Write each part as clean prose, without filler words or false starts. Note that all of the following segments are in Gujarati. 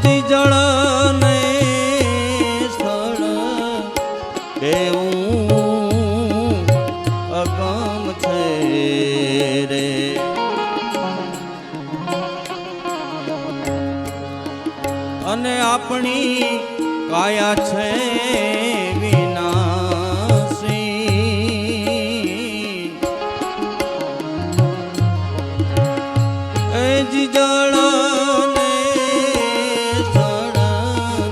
જી જળ ને સ્થળ બેવું અગમ છે રે અને આપણી કાયા છે વિનાશી એ જી જળ ને સ્થળ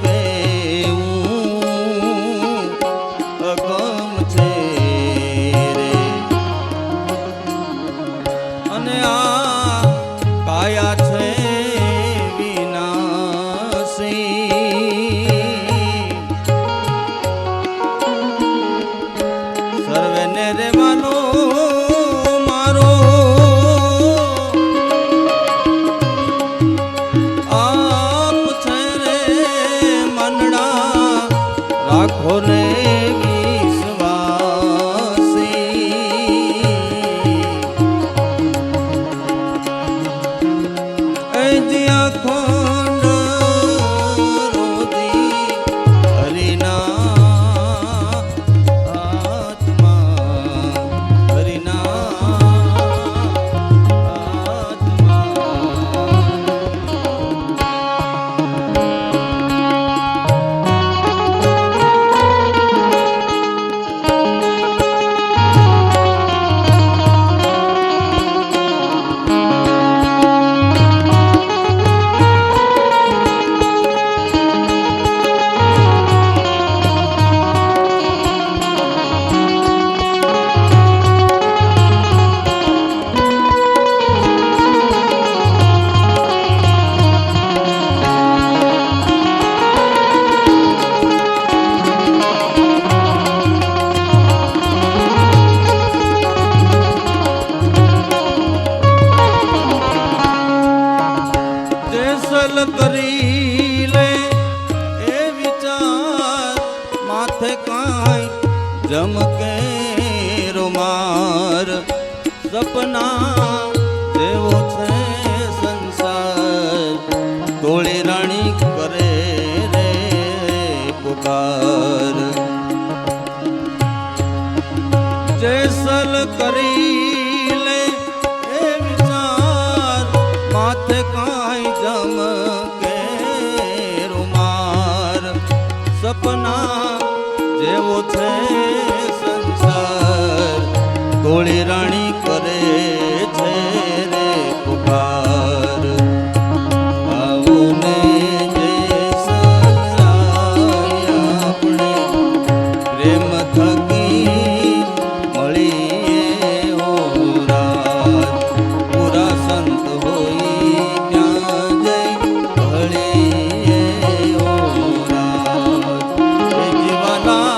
બેવું અગમ છે રે અને આ કાયા છે સર્વેને રેવાનો મારો આપ છે રે મનડા રાખો ને વિશ્વાસી એ જ્યાં ખોંડ કરી લે એ વિચાર માથે કાંઈ જમકે રૂમાર સપના જેવો છે સંસાર તોળી રાણી કરે રે પુકાર જેસલ કરી લે એ વિચાર માથે કાંઈ જમકે રૂમાર સપના જેવો છે સંસાર તોળી રાણી કરે છે રે પુકાર આવો ને જેસલ આપણે પ્રેમ થકી મળીએ ઓ રાત પૂરા સંત હોય ત્યાં જઈ ભળીએ ઓ રાત એ જીવના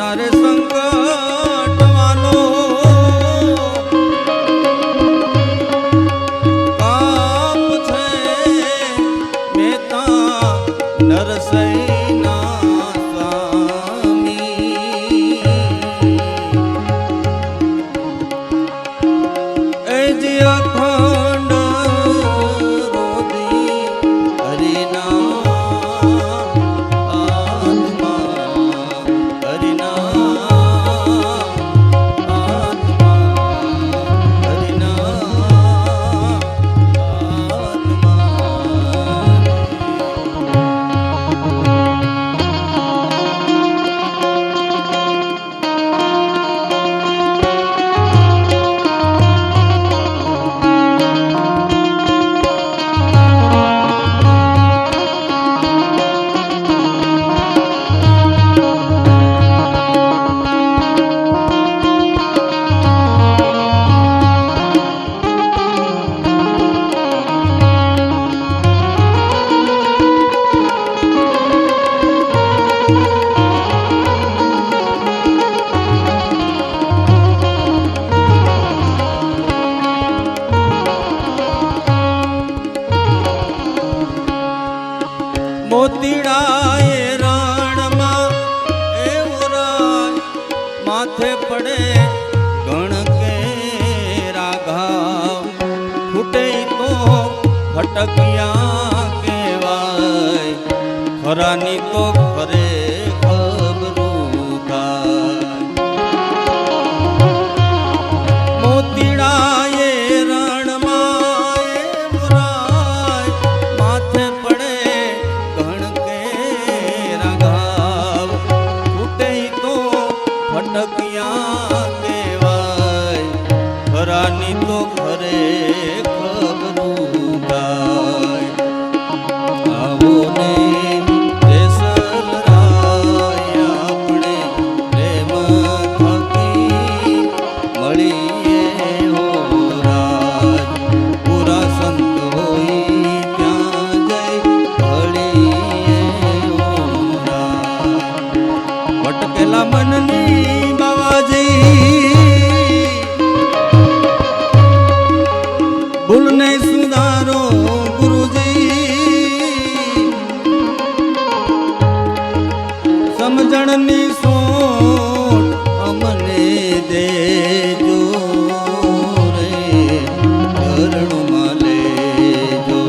નારે સંકટવાનો કાપ છે મેતા નરસૈના સ્વામી એ જે અખંડ રોદી હરિના મોતીડાએ રણમાં એવું રાજ માથે પડે ગણ કે રાઘાવ ફૂટે તો ફટકિયા કહેવાય ખરાની તો ખરે ખબરું થાય મોતીડાએ રણમાં એવું રાજ માથે પડે ફટકિયા કહેવાય ખરાની તો ખરે ખબરું ગાય આવો ને દેસલરાય આપણે પ્રેમ થકી મળીએ હો રાજ પૂરા સંત હોય ત્યાં જઈ ભળીએ હો રાજ ભટકેલા મનની ભૂલ નહીં સુધારો ગુરુજી સમજણની સોટ અમને દેજો રે ચરણમાં લેજો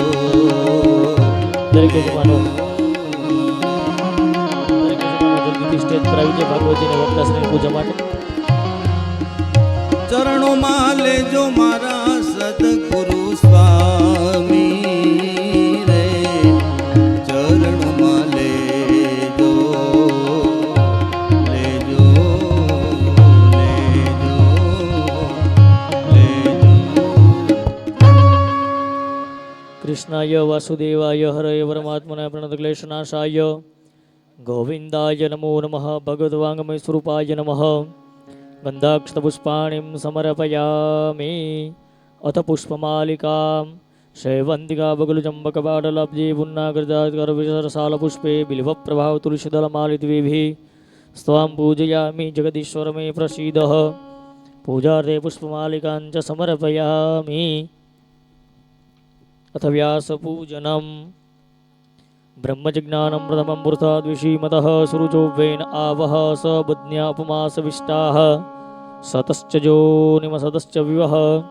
દરેક યુવાનો સ્ટેજ પર આવી છે ભગવતીને વક્તાશ્રીની પૂજા માટે ચરણોમાં લેજો મારા સદગુરુ સ્વામી રે ચરણોમાં લેજો લેજો લેજો લેજો કૃષ્ણાય વાસુદેવાય હરે પરમાત્મને પ્રણતક્લેશનાશાય ગોવિંદાય નમો નમઃ ભગવદ્વાંગમય સ્વરૂપાય નમઃ ગંધાક્ષતપુષ્પાણીં સમર્પયામિ અથ પુષ્પમાલિકાં શૈવંતિકા બગલુચંબકબાડલબ્જે પુન્નાગૃતાકરવિસરસાલપુષ્પે બિલ્વપ્રભાવ તુલસીદલમાલિદ્વિભિः સ્વાં પૂજયામિ જગદીશ્વર મે પ્રસીદઃ પૂજાર્થે પુષ્પમાલિકાં ચ સમર્પયામિ અથ વ્યાસપૂજનम् બ્રહ્મજ્ઞાनं પ્રથમં વૃથાદ્વિષીમતઃ સુરુચોવેન આવહ સ બુદ્ધ્યાપમાસવિષ્ટાઃ સતશ્ચ જોનિમસતશ્ચ વિવહ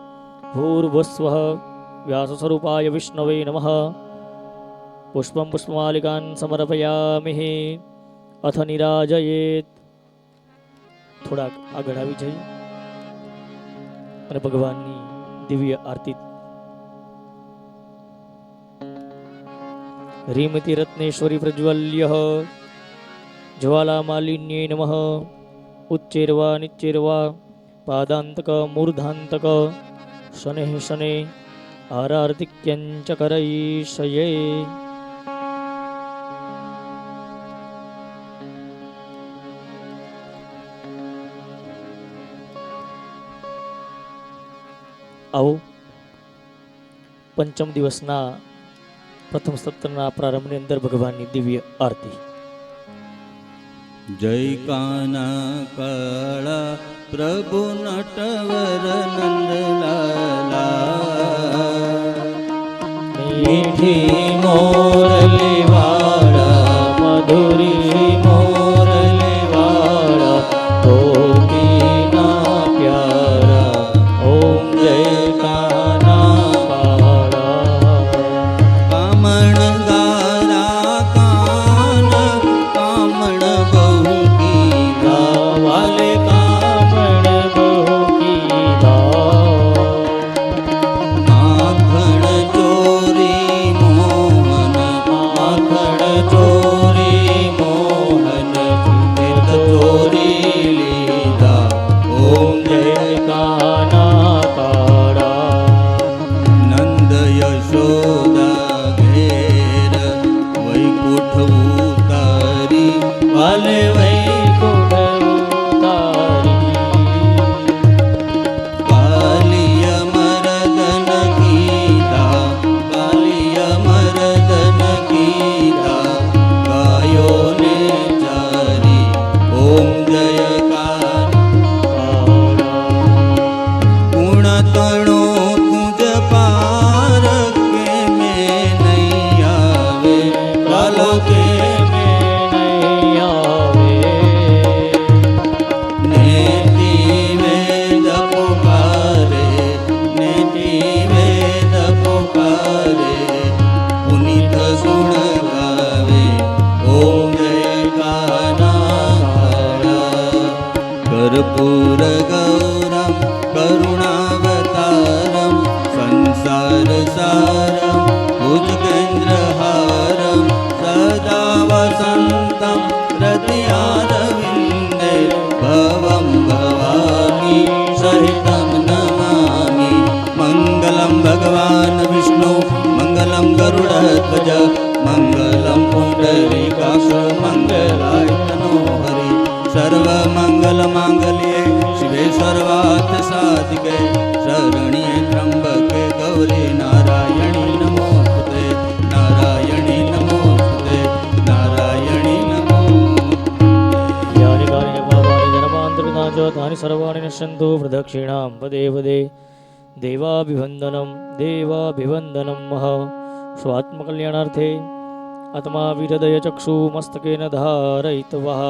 ભૂર્ભુસ્વઃ વ્યાસસ્વરૂપાય વિષ્ણવે નમઃ પુષ્પં પુષ્પમાલિકાં સમર્પયામિ અથ નિરાજયેત થોડાક આગળ આવી જઈ અને ભગવાનની દિવ્ય આરતી રીમતિ રત્નેશ્વરી પ્રજ્વલ્ય જ્વાલામાલિન્યે નમઃ ઉચ્ચેર્વા નિચ્ચેર્વા પાદાંતક મૂર્ધાંતક શનેઃ શને આરાર્તિક્યંચ કરૈષયે આવો પંચમ દિવસના પ્રથમ સત્રના પ્રારંભની અંદર ભગવાનની દિવ્ય આરતી જય કાના કાળા પ્રભુ નટવર નંદલાલા મીઠી મોરલી વાળા મધુરી મોરલી વાળા ગોપીના પ્યારા ઓમ જય કાના કાળા કામણ ગારા કાન કામણ બહુ કીધા વાલે કામણ બહુ કીધા માખણ ચોરી મોહન માખણ ચોરી મોહન તીર્થ ચોરી લીધા ઓમ જય કાના કાળા નંદ યશોદા ઘેર વૈકુંઠ ઉતારી વાલે વૈકુંઠ ઉતારી કાલિય મરદન કીધા કાલિય મરદન કીધા ગાયોને ચારી ઓમ જય ગુણ તણો તુજ પાર કે મેં નહીં આવે કાલો કે નેતિ વેદ પુકારે નેતિ વેદ પુકારે પુનિત ગુણ ગાવે ઓમ જય કાના કર્પૂર ગૌરમ કરુણાવતારમ સંસાર સારમ ભુજગેન્દ્રહારમ સદા વસંતમ હૃદયારવિંદે ભવમ ભવાની સહિતમ નમામિ મંગલમ ભગવાન વિષ્ણુ મંગલમ ગરુડધ્વજ મંગલમ પુંડરીકાક્ષ મંગલાય તનો હરિ સર્વ મંગલ માંગલ્યે શિવે સર્વાર્થ સાધિકે શરણ્યે ત્રંબકે ગૌરી નારાયણી નમોસ્તુતે નારાયણી નમોસ્તુતે નારાયણી નમોસ્તુતે યાની કાની જન્માવાની જન્માંતરિતા ચ તાની સર્વાણી નશ્યન્તુ પ્રદક્ષિણાં પદે પદે દેવાભિવંદનમ મહ સ્વાત્મકલ્યાણાર્થે આત્મા વિહૃદય ચક્ષુ મસ્તકેન ધારયિત્વઃ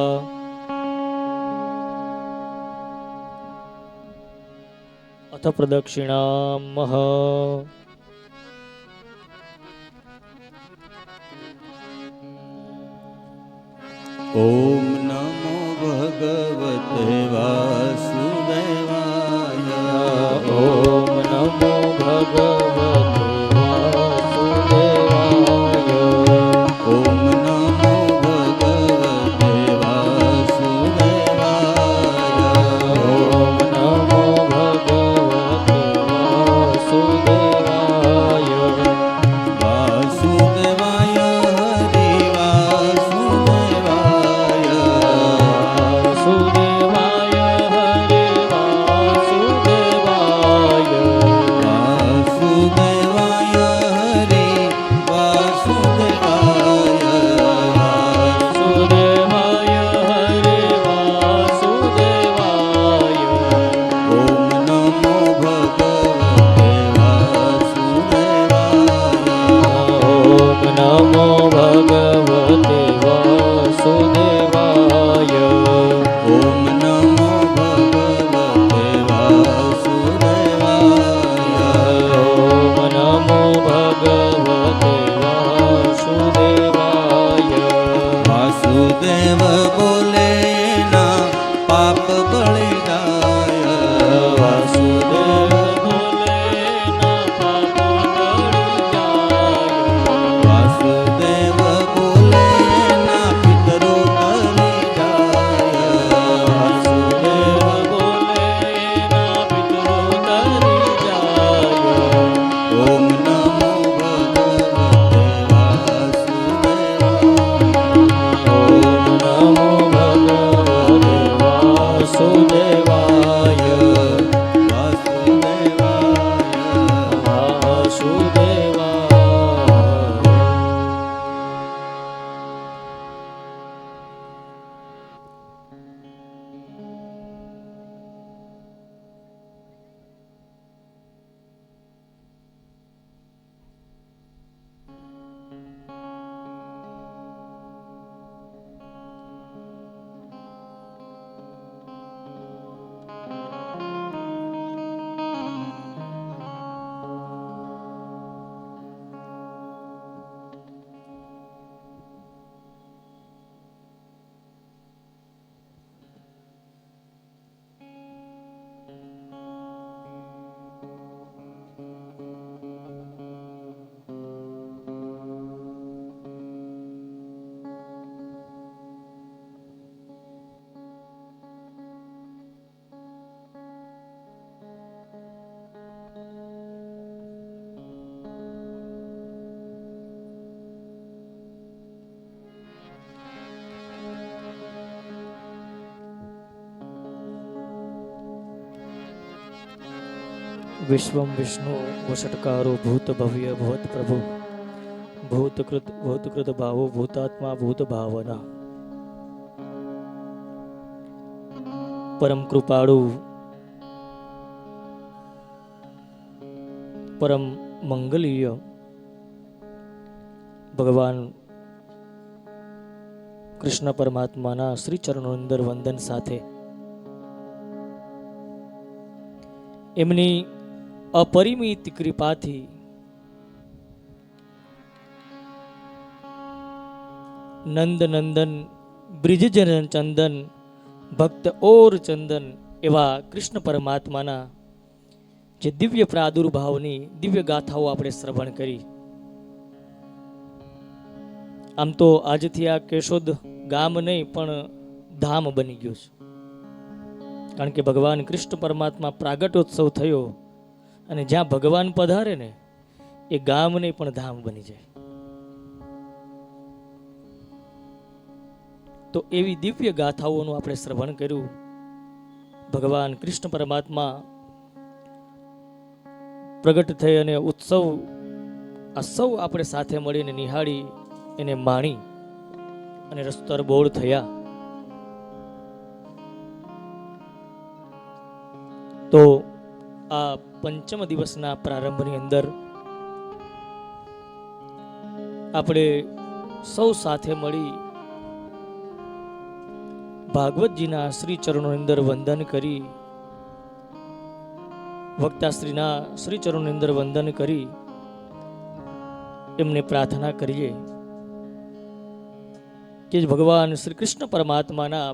અથ પ્રદક્ષિણાં મહ ઓમ નમો ભગવતે વાસુદેવાય ઓમ નમો ભગવતે વાસુદેવાય ઓમ નમો ભગવતે વાસુદેવાય ઓમ નમો ભગવતે વાસુદેવાય વાસુદેવાય હરિ વાસુદેવાય વાસુદેવાય હરે વાસુદેવાય વાસુદેવાય હરિ વાસુદેવાય વાસુદેવાય હરે વાસુદેવાય ઓમ નમો ભગવતે વાસુદેવાય ઓમ નમો ભગવતે વાસુદેવાય ઓમ નમો ભગવતે વાસુદેવાય ઓમ નમો ભગવતે વાસુદેવાય વાસુદેવ બોલે ના પાપ બળી જાય વાસુદેવ બોલે ના પાપ બળી જાય વાસુદેવ બોલે ના પિતરો તરી જાય વાસુદેવ બોલે ના પિતરો તરી જાય ઓમ નમો ભગવતે વાસુદેવાય ઓમ નમો ભગવતે વિશ્વમ વિષ્ણુ વષટકારો ભૂત ભવ્ય ભવત પ્રભુ ભૂતકૃત ભાવો ભૂતાત્મા ભૂત ભાવના પરમ કૃપાળુ પરમ મંગલીય ભગવાન કૃષ્ણ પરમાત્માના શ્રી ચરણો અંદર વંદન સાથે એમની અપરિમિત કૃપાથી નંદ નંદન બ્રિજજન ચંદન ભક્ત ઓર ચંદન એવા કૃષ્ણ પરમાત્માના જે દિવ્ય પ્રાદુર્ભાવની દિવ્ય ગાથાઓ આપણે શ્રવણ કરી. આમ તો આજથી આ કેશોદ ગામ નહીં પણ ધામ બની ગયું છે, કારણ કે ભગવાન કૃષ્ણ પરમાત્મા પ્રાગટ્યોત્સવ થયો અને જ્યાં ભગવાન પધારે ને એ ગામ નહીં પણ ધામ બની જાય. તો એવી દિવ્ય ગાથાઓનું આપણે શ્રવણ કર્યું. ભગવાન કૃષ્ણ પરમાત્મા પ્રગટ થઈ અને ઉત્સવ આ સૌ આપણે સાથે મળીને નિહાળી એને માણી અને રસ્તરબોળ થયા. તો આ પંચમ દિવસના પ્રારંભની અંદર આપણે સૌ સાથે મળી ભાગવતજીના શ્રી ચરણોની અંદર વંદન કરી, વક્તાશ્રીના શ્રી ચરણોની અંદર વંદન કરી એમને પ્રાર્થના કરીએ કે ભગવાન શ્રી કૃષ્ણ પરમાત્માના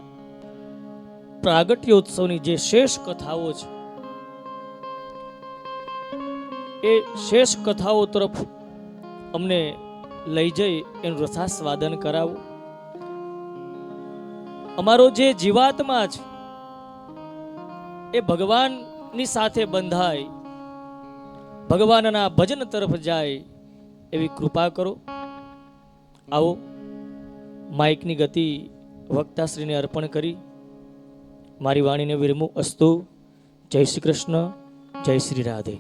પ્રાગટ્યોત્સવની જે શેષ કથાઓ છે એ શેષ કથાઓ તરફ અમને લઈ જઈ એનું રસાસ્વાદન કરાવો. અમારો જે જીવાત્મા છે એ ભગવાનની સાથે બંધાય, ભગવાનના ભજન તરફ જાય એવી કૃપા કરો. આવો માઇકની ગતિ વક્તાશ્રીને અર્પણ કરી મારી વાણીને વિરમું. અસ્તુ. જય શ્રી કૃષ્ણ, જય શ્રી રાધે.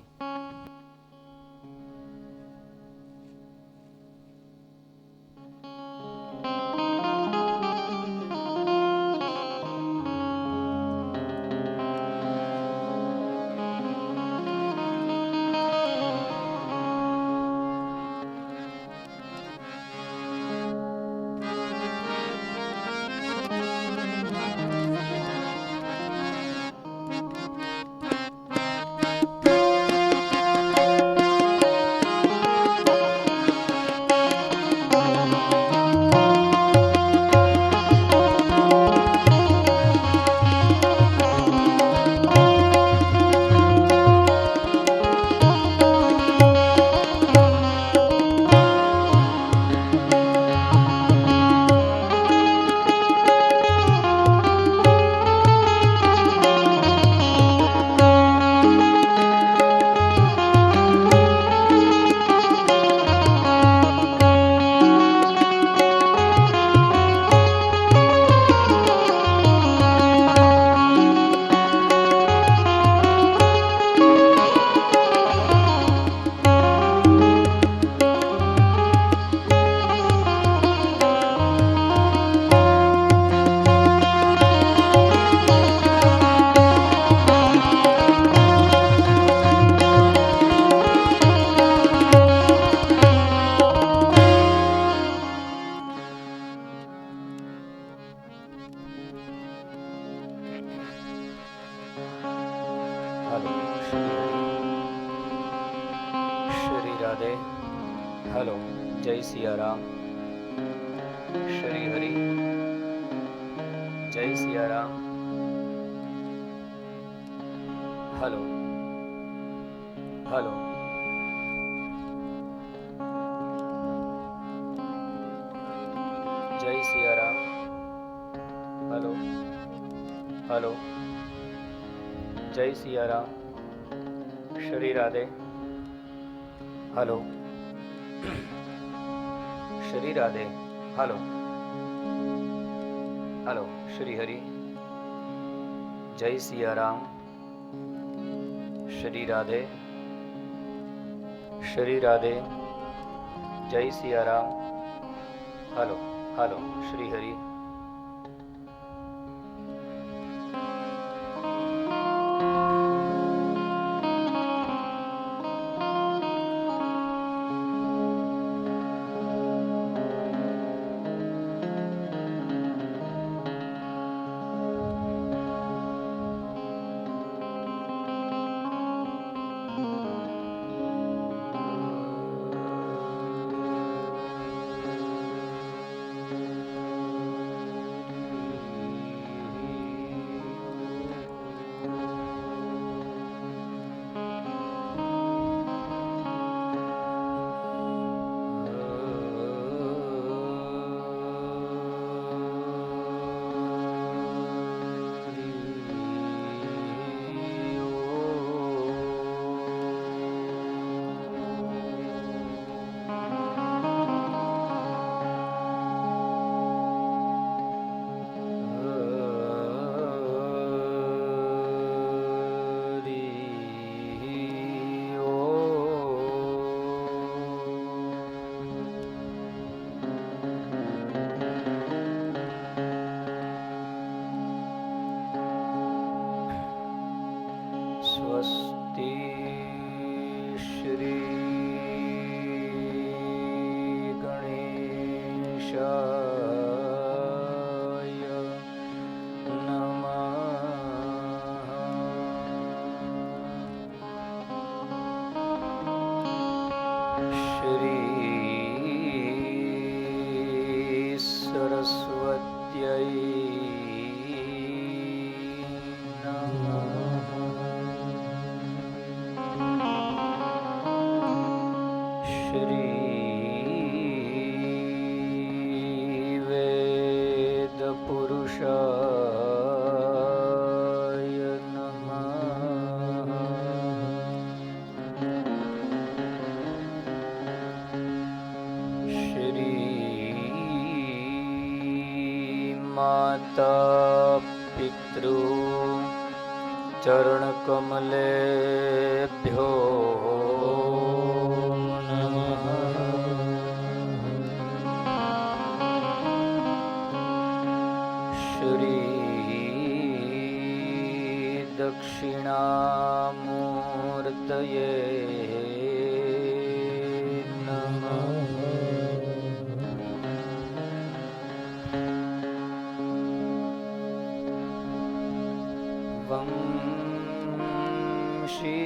श्री राधे. हेलो, जय सिया राम. श्री हरि. जय सिया राम. Hello hello. जय सिया राम. Hello hello. जय Siya Ram. Shri Radhe. Hello. Shri Radhe. Hello hello. Shri Hari. जय सिया राम. શ્રી રાધે, શ્રી રાધે, જય સિયારામ. હાલો હાલો, શ્રી હરિ. સ્વસ્તિ શ્રી ગણેશાય નમઃ. શ્રી સરસ્વત્यै પુરુષાય નમઃ. શ્રી માતા પિતૃ ચરણ કમલેભ્યો નમઃ. દક્ષિણામૂર્તયે નમઃ. વંશી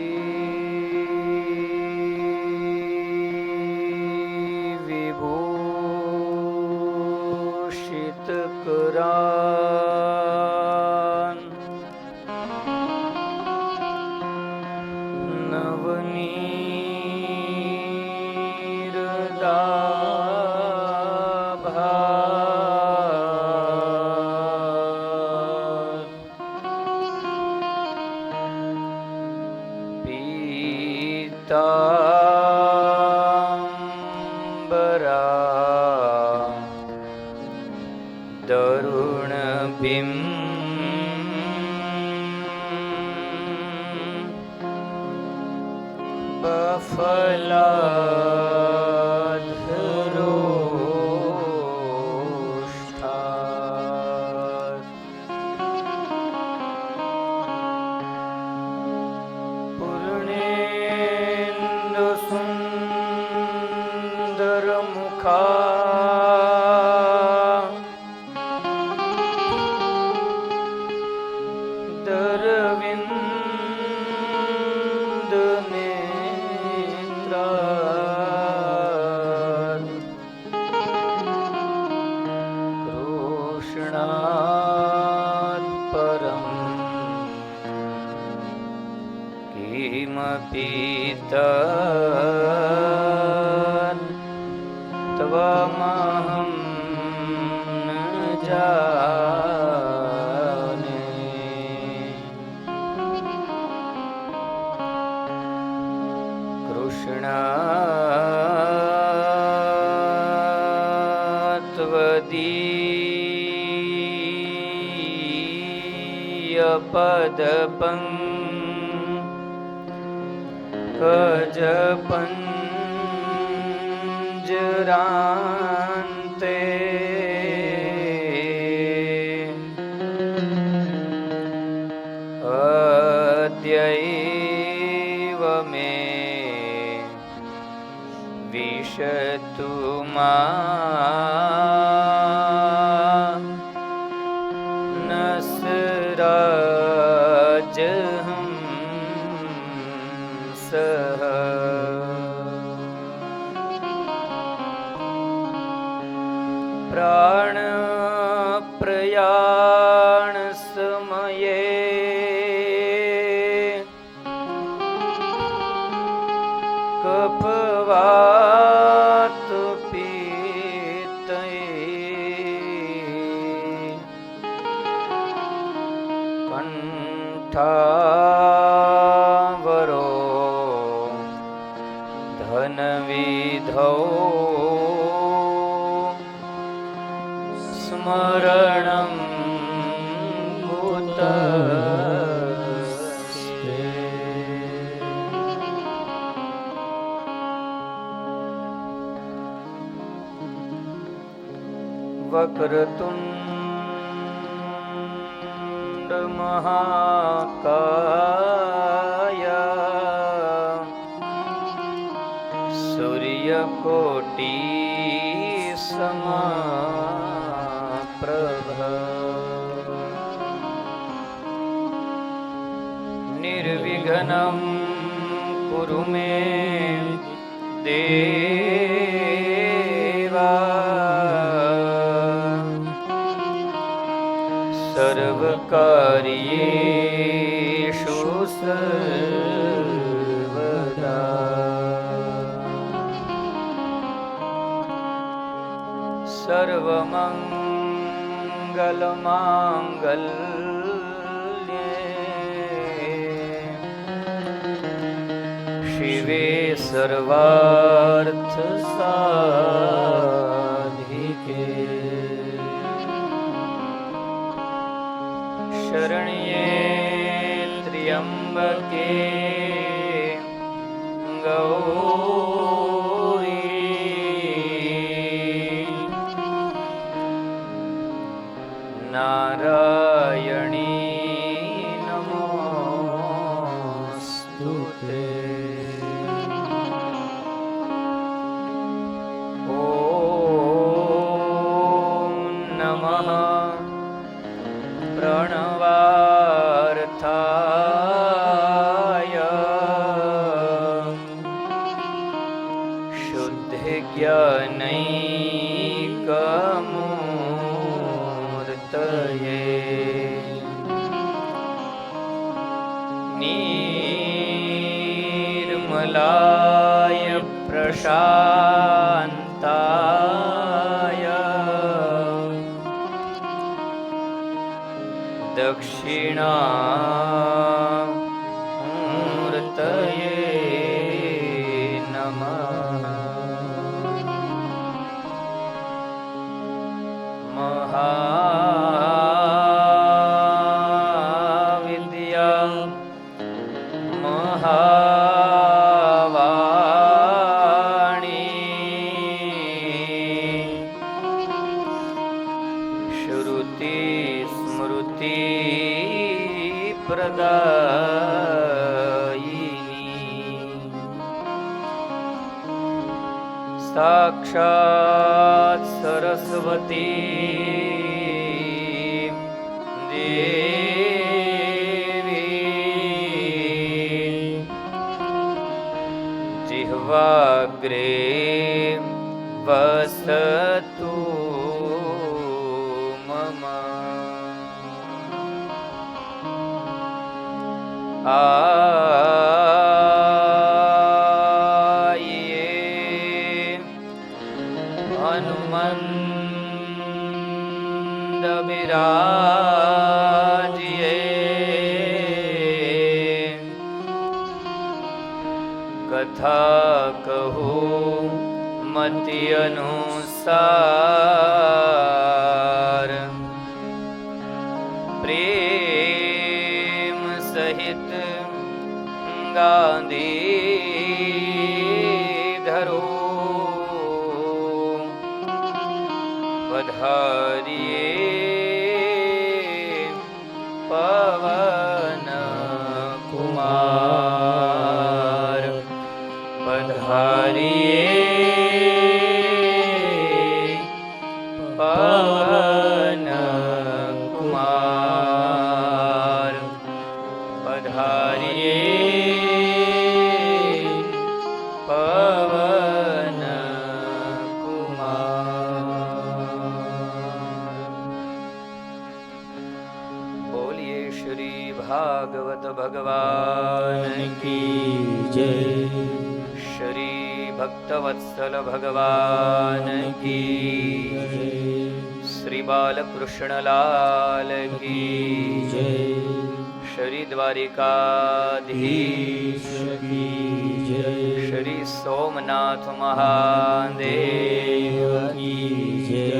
વિભૂષિતકરાન નવનીરદાભા પીતાંબરા દરુણબિંબ બફલાધરોષ્ઠાર પૂર્ણેન્દુ સુંદર મુખા દરવિંદ કૃષ્ણાત પરમ કિમપી ત્વમહં ન જાને. કૃષ્ણાત્વદીય પદપં કજ પંજરાંતે અદ્યૈવ મે વિશતુ માં નસરાજહં સહ પ્રાણ પ્રયાણ સમયે કફવાત પિત્તય કંઠાવરો ધનવિધૌ સ્મરણં કુતસ્તે વક્રતુંડ મહાકાય સૂર્યકોટિ સમપ્રભ નિર્વિઘ્नं કુરુ મે દેવા સર્વકાર્યેષુ સર્વદા સર્વમંગલમાંગલ્યે શિવે સર્વાર્થ સાધિકે શરણ્યે ત્ર્યંબકે ગૌરી નારાયણી નમોસ્તુતે ઓમ નમઃ પ્રણવાર્થાય શુદ્ધ જ્ઞાનૈકમૂર્તયે નિર્મલાય પ્રશાંતાય દક્ષિણામૂર્તયે નમઃ મહાવિદ્યા મહાવાણી શ્રુતિ સ્મૃતિ પ્રદાયિની સાક્ષાત સરસ્વતી દેવી જિહ્વાગ્રે વસતુ મમ આયે હનુમંત બિરાજિયે કથા કહું મતિ અનુસાર પ્રેમ સહિત ગાંધી પવન કુમાર પધારીએ પવન કુમાર પધારીએ પવન બોલીએ શ્રી ભાગવત ભગવાન કી જય શ્રી ભક્તવત્સલ ભગવાન કી શ્રી બાલકૃષ્ણલાલ કી જય શ્રી દ્વારિકાધીશ કી જય શ્રી સોમનાથ મહાદેવ કી જય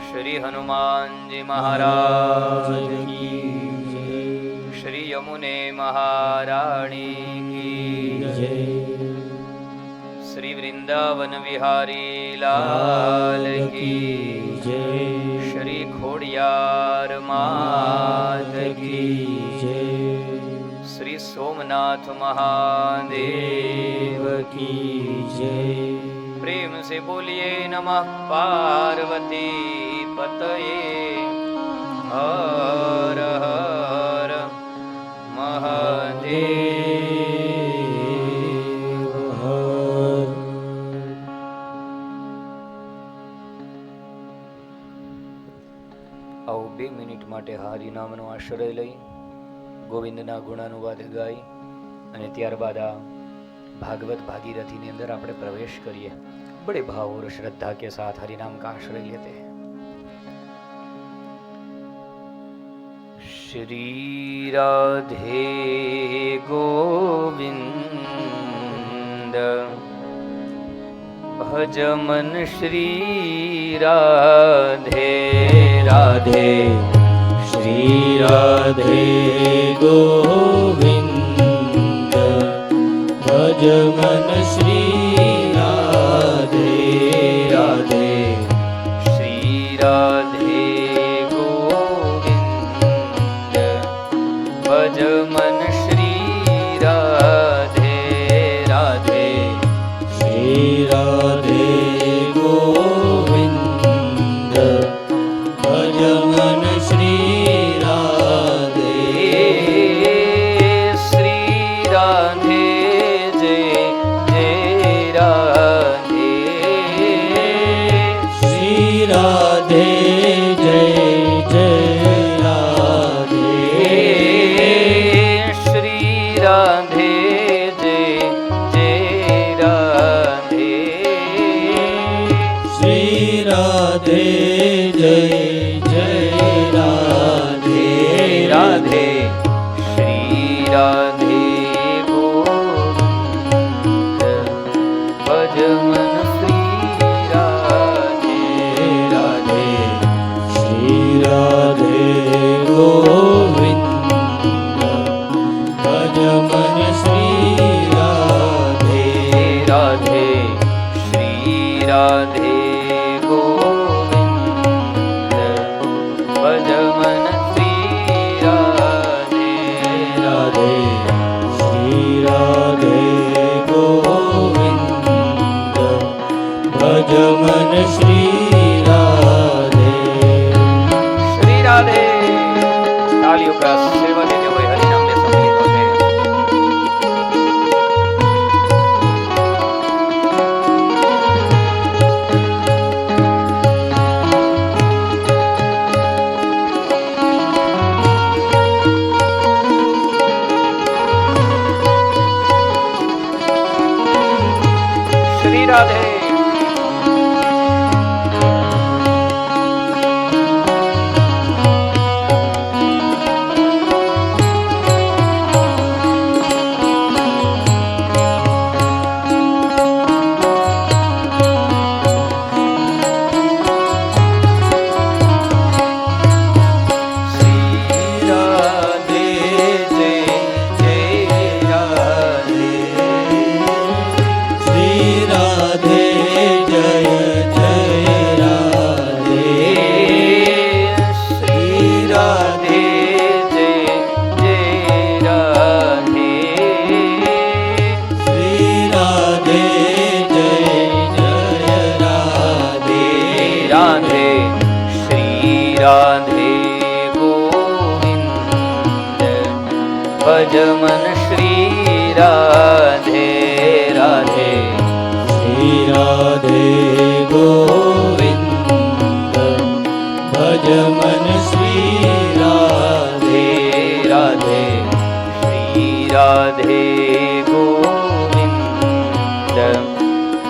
શ્રી હનુમાનજી મહારાજ કી જય શ્રી યમુને મહારાણી કી જય શ્રી વૃંદાવન વિહારી લાલ કી જય શ્રી ખોડિયાર માત કી જય શ્રી સોમનાથ મહાદેવ કી જય प्रेम से बोलिए नमः पार्वती पतये हर हर महादेव હર આવો 2 મિનિટ માટે હરિ નામનો આશ્રય લઈ ગોવિંદના ગુણાનુવાદ ગાઈ અને ત્યારબાદ આ भागवत भागीरथी ने अंदर આપણે प्रवेश करिए बड़े भाव और श्रद्धा के साथ हरि नाम का आश्रय लेते हैं। श्री राधे गोविंद भज मन श्री राधे राधे શ્રી રાધે ગોવિંદ ભજ મન શ્રી રાધે રાધે श्री राधे गोविंद भज मन श्री राधे राधे શ્રી રાધે ગોવિંદ ભજ મન શ્રી રાધે श्री राधे जय जय राधे શ્રી રાધે જય જય રાધે श्री राधे जय जय राधे શ્રી રાધે જય જય રાધે राधे श्री राधे गोविंद भज मन श्री राधे રાધે શ્રી રાધે ગોવિંદ ભજ મન શ્રી રાધે राधे श्री राधे गोविंद भज मन श्री राधे રાધે શ્રી રાધે ગોવિંદ ભજ મન શ્રી રાધે श्री राधे तालियों का सेवा देते हुए हरि नाम में सम्मिलित होते हैं। श्री राधे श्री राधे जय जय राधे શ્રી રાધે ભજ મન શ્રી રાધે રાધે શ્રી રાધે ગોવિંદ ભજ મન શ્રી રાધે રાધે શ્રી રાધે ગોવિંદ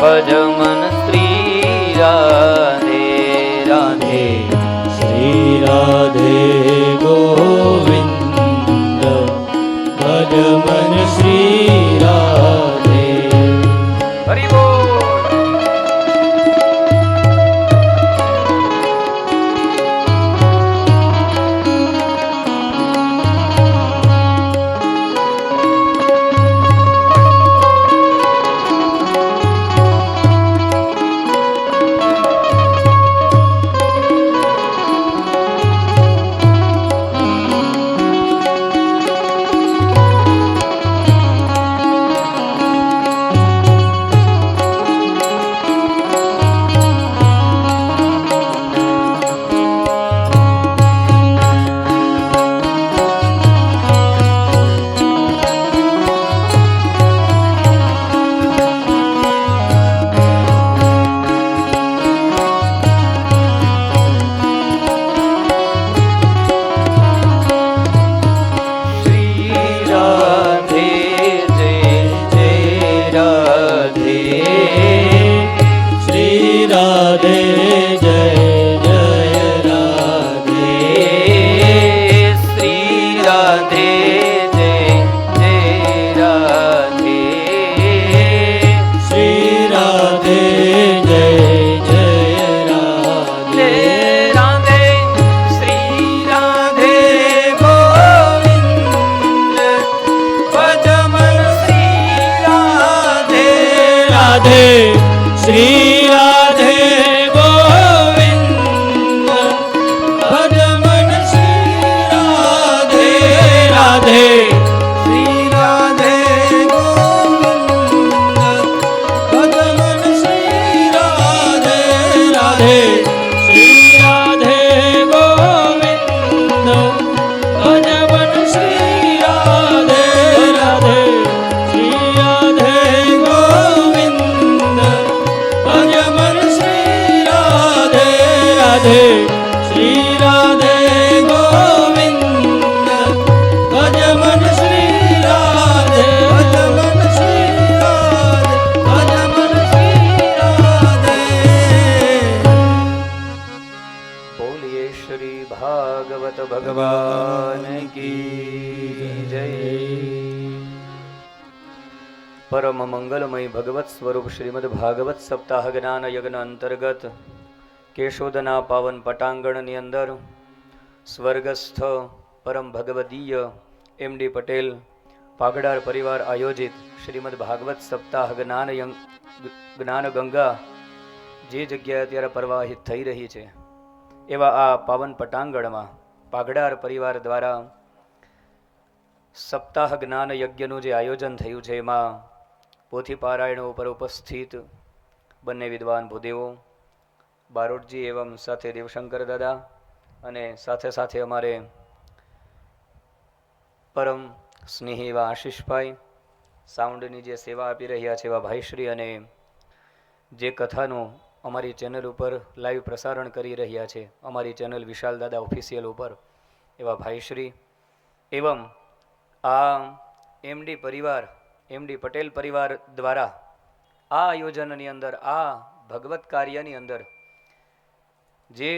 ભજ મન શ્રી રાધે રાધે શ્રી રાધે ગોવિંદ ભજ મન શ્રી રાધે હરિ બોલ. રાધે જય જય રાધે શ્રી રાધે જય જય રાધે શ્રી રાધે જય જય રાધે રાધે શ્રી રાધે ગોવિંદ ભજ મન શ્રી રાધે રાધે શ્રી રાધે ગોવિંદ ભજ મન શ્રી રાધે રાધે શ્રી રાધે ગોવિંદ ભજ મન શ્રી રાધે રાધે શ્રી રાધે ગોવિંદ ભજ મન શ્રી રાધે રાધે શ્રી રાધે ગોવિંદ ભજ મન શ્રી રાધે રાધે શ્રી રાધે ગોવિંદ ભજ મન શ્રી રાધે ભજ મન શ્રી રાધે ભજ મન શ્રી રાધે. બોલીએ શ્રી ભાગવત ભગવાન કી જય. પરમ મંગલમય ભગવત સ્વરૂપ શ્રીમદ ભાગવત સપ્તાહ જ્ઞાન યજ્ઞ અંતર્ગત કેશોદના પાવન પટાંગણની અંદર સ્વર્ગસ્થ પરમ ભગવદીય એમડી પટેલ પાગડાર પરિવાર આયોજિત શ્રીમદ ભાગવત સપ્તાહ જ્ઞાન ગંગા જે જગ્યાએ અત્યારે પ્રવાહિત થઈ રહી છે એવા આ પાવન પટાંગણમાં પાગડાર પરિવાર દ્વારા સપ્તાહ જ્ઞાન યજ્ઞનું જે આયોજન થયું છે એમાં પોથી પારાયણો ઉપર ઉપસ્થિત બંને વિદ્વાન ભૂદેવો બારોટજી એવં સાથે દેવશંકર દાદા અને સાથે સાથે અમારે પરમ સ્નેહી એવા આશીષભાઈ સાઉન્ડની જે સેવા આપી રહ્યા છે એવા ભાઈશ્રી અને જે કથાનું અમારી ચેનલ ઉપર લાઈવ પ્રસારણ કરી રહ્યા છે અમારી ચેનલ વિશાલ દાદા ઓફિશિયલ ઉપર એવા ભાઈશ્રી એવં આ એમડી પરિવાર એમડી પટેલ પરિવાર દ્વારા આ આયોજનની અંદર આ ભગવત કાર્યની અંદર જે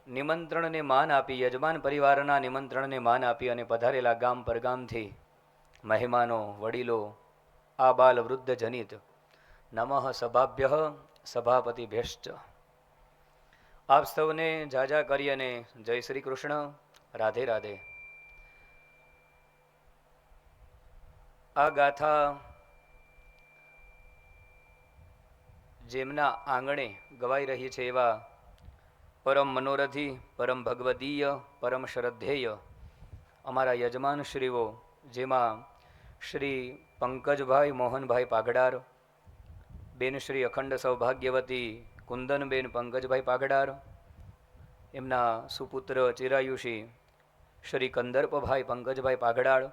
નિમંત્રણને માન આપી યજમાન પરિવારના નિમંત્રણને માન આપી અને પધારેલા ગામ પરગામથી મહેમાનો વડીલો આ બાલ વૃદ્ધ જનિત નમઃ સભાભ્ય સભાપતિ ભેશ્ચ. આપ સૌને જાજા કરી અને જય શ્રી કૃષ્ણ, રાધે રાધે. આ ગાથા જેમના આંગણે ગવાઈ રહી છે એવા પરમ મનોરથી પરમ ભગવદીય પરમ શ્રદ્ધેય અમારા યજમાન શ્રીઓ, જેમાં શ્રી પંકજભાઈ મોહનભાઈ પાગડાર, બેન શ્રી અખંડ સૌભાગ્યવતી કુંદનબેન પંકજભાઈ પાગડાર, એમના સુપુત્ર ચિરાયુષી શ્રી કંદર્પભાઈ પંકજભાઈ પાગડાર,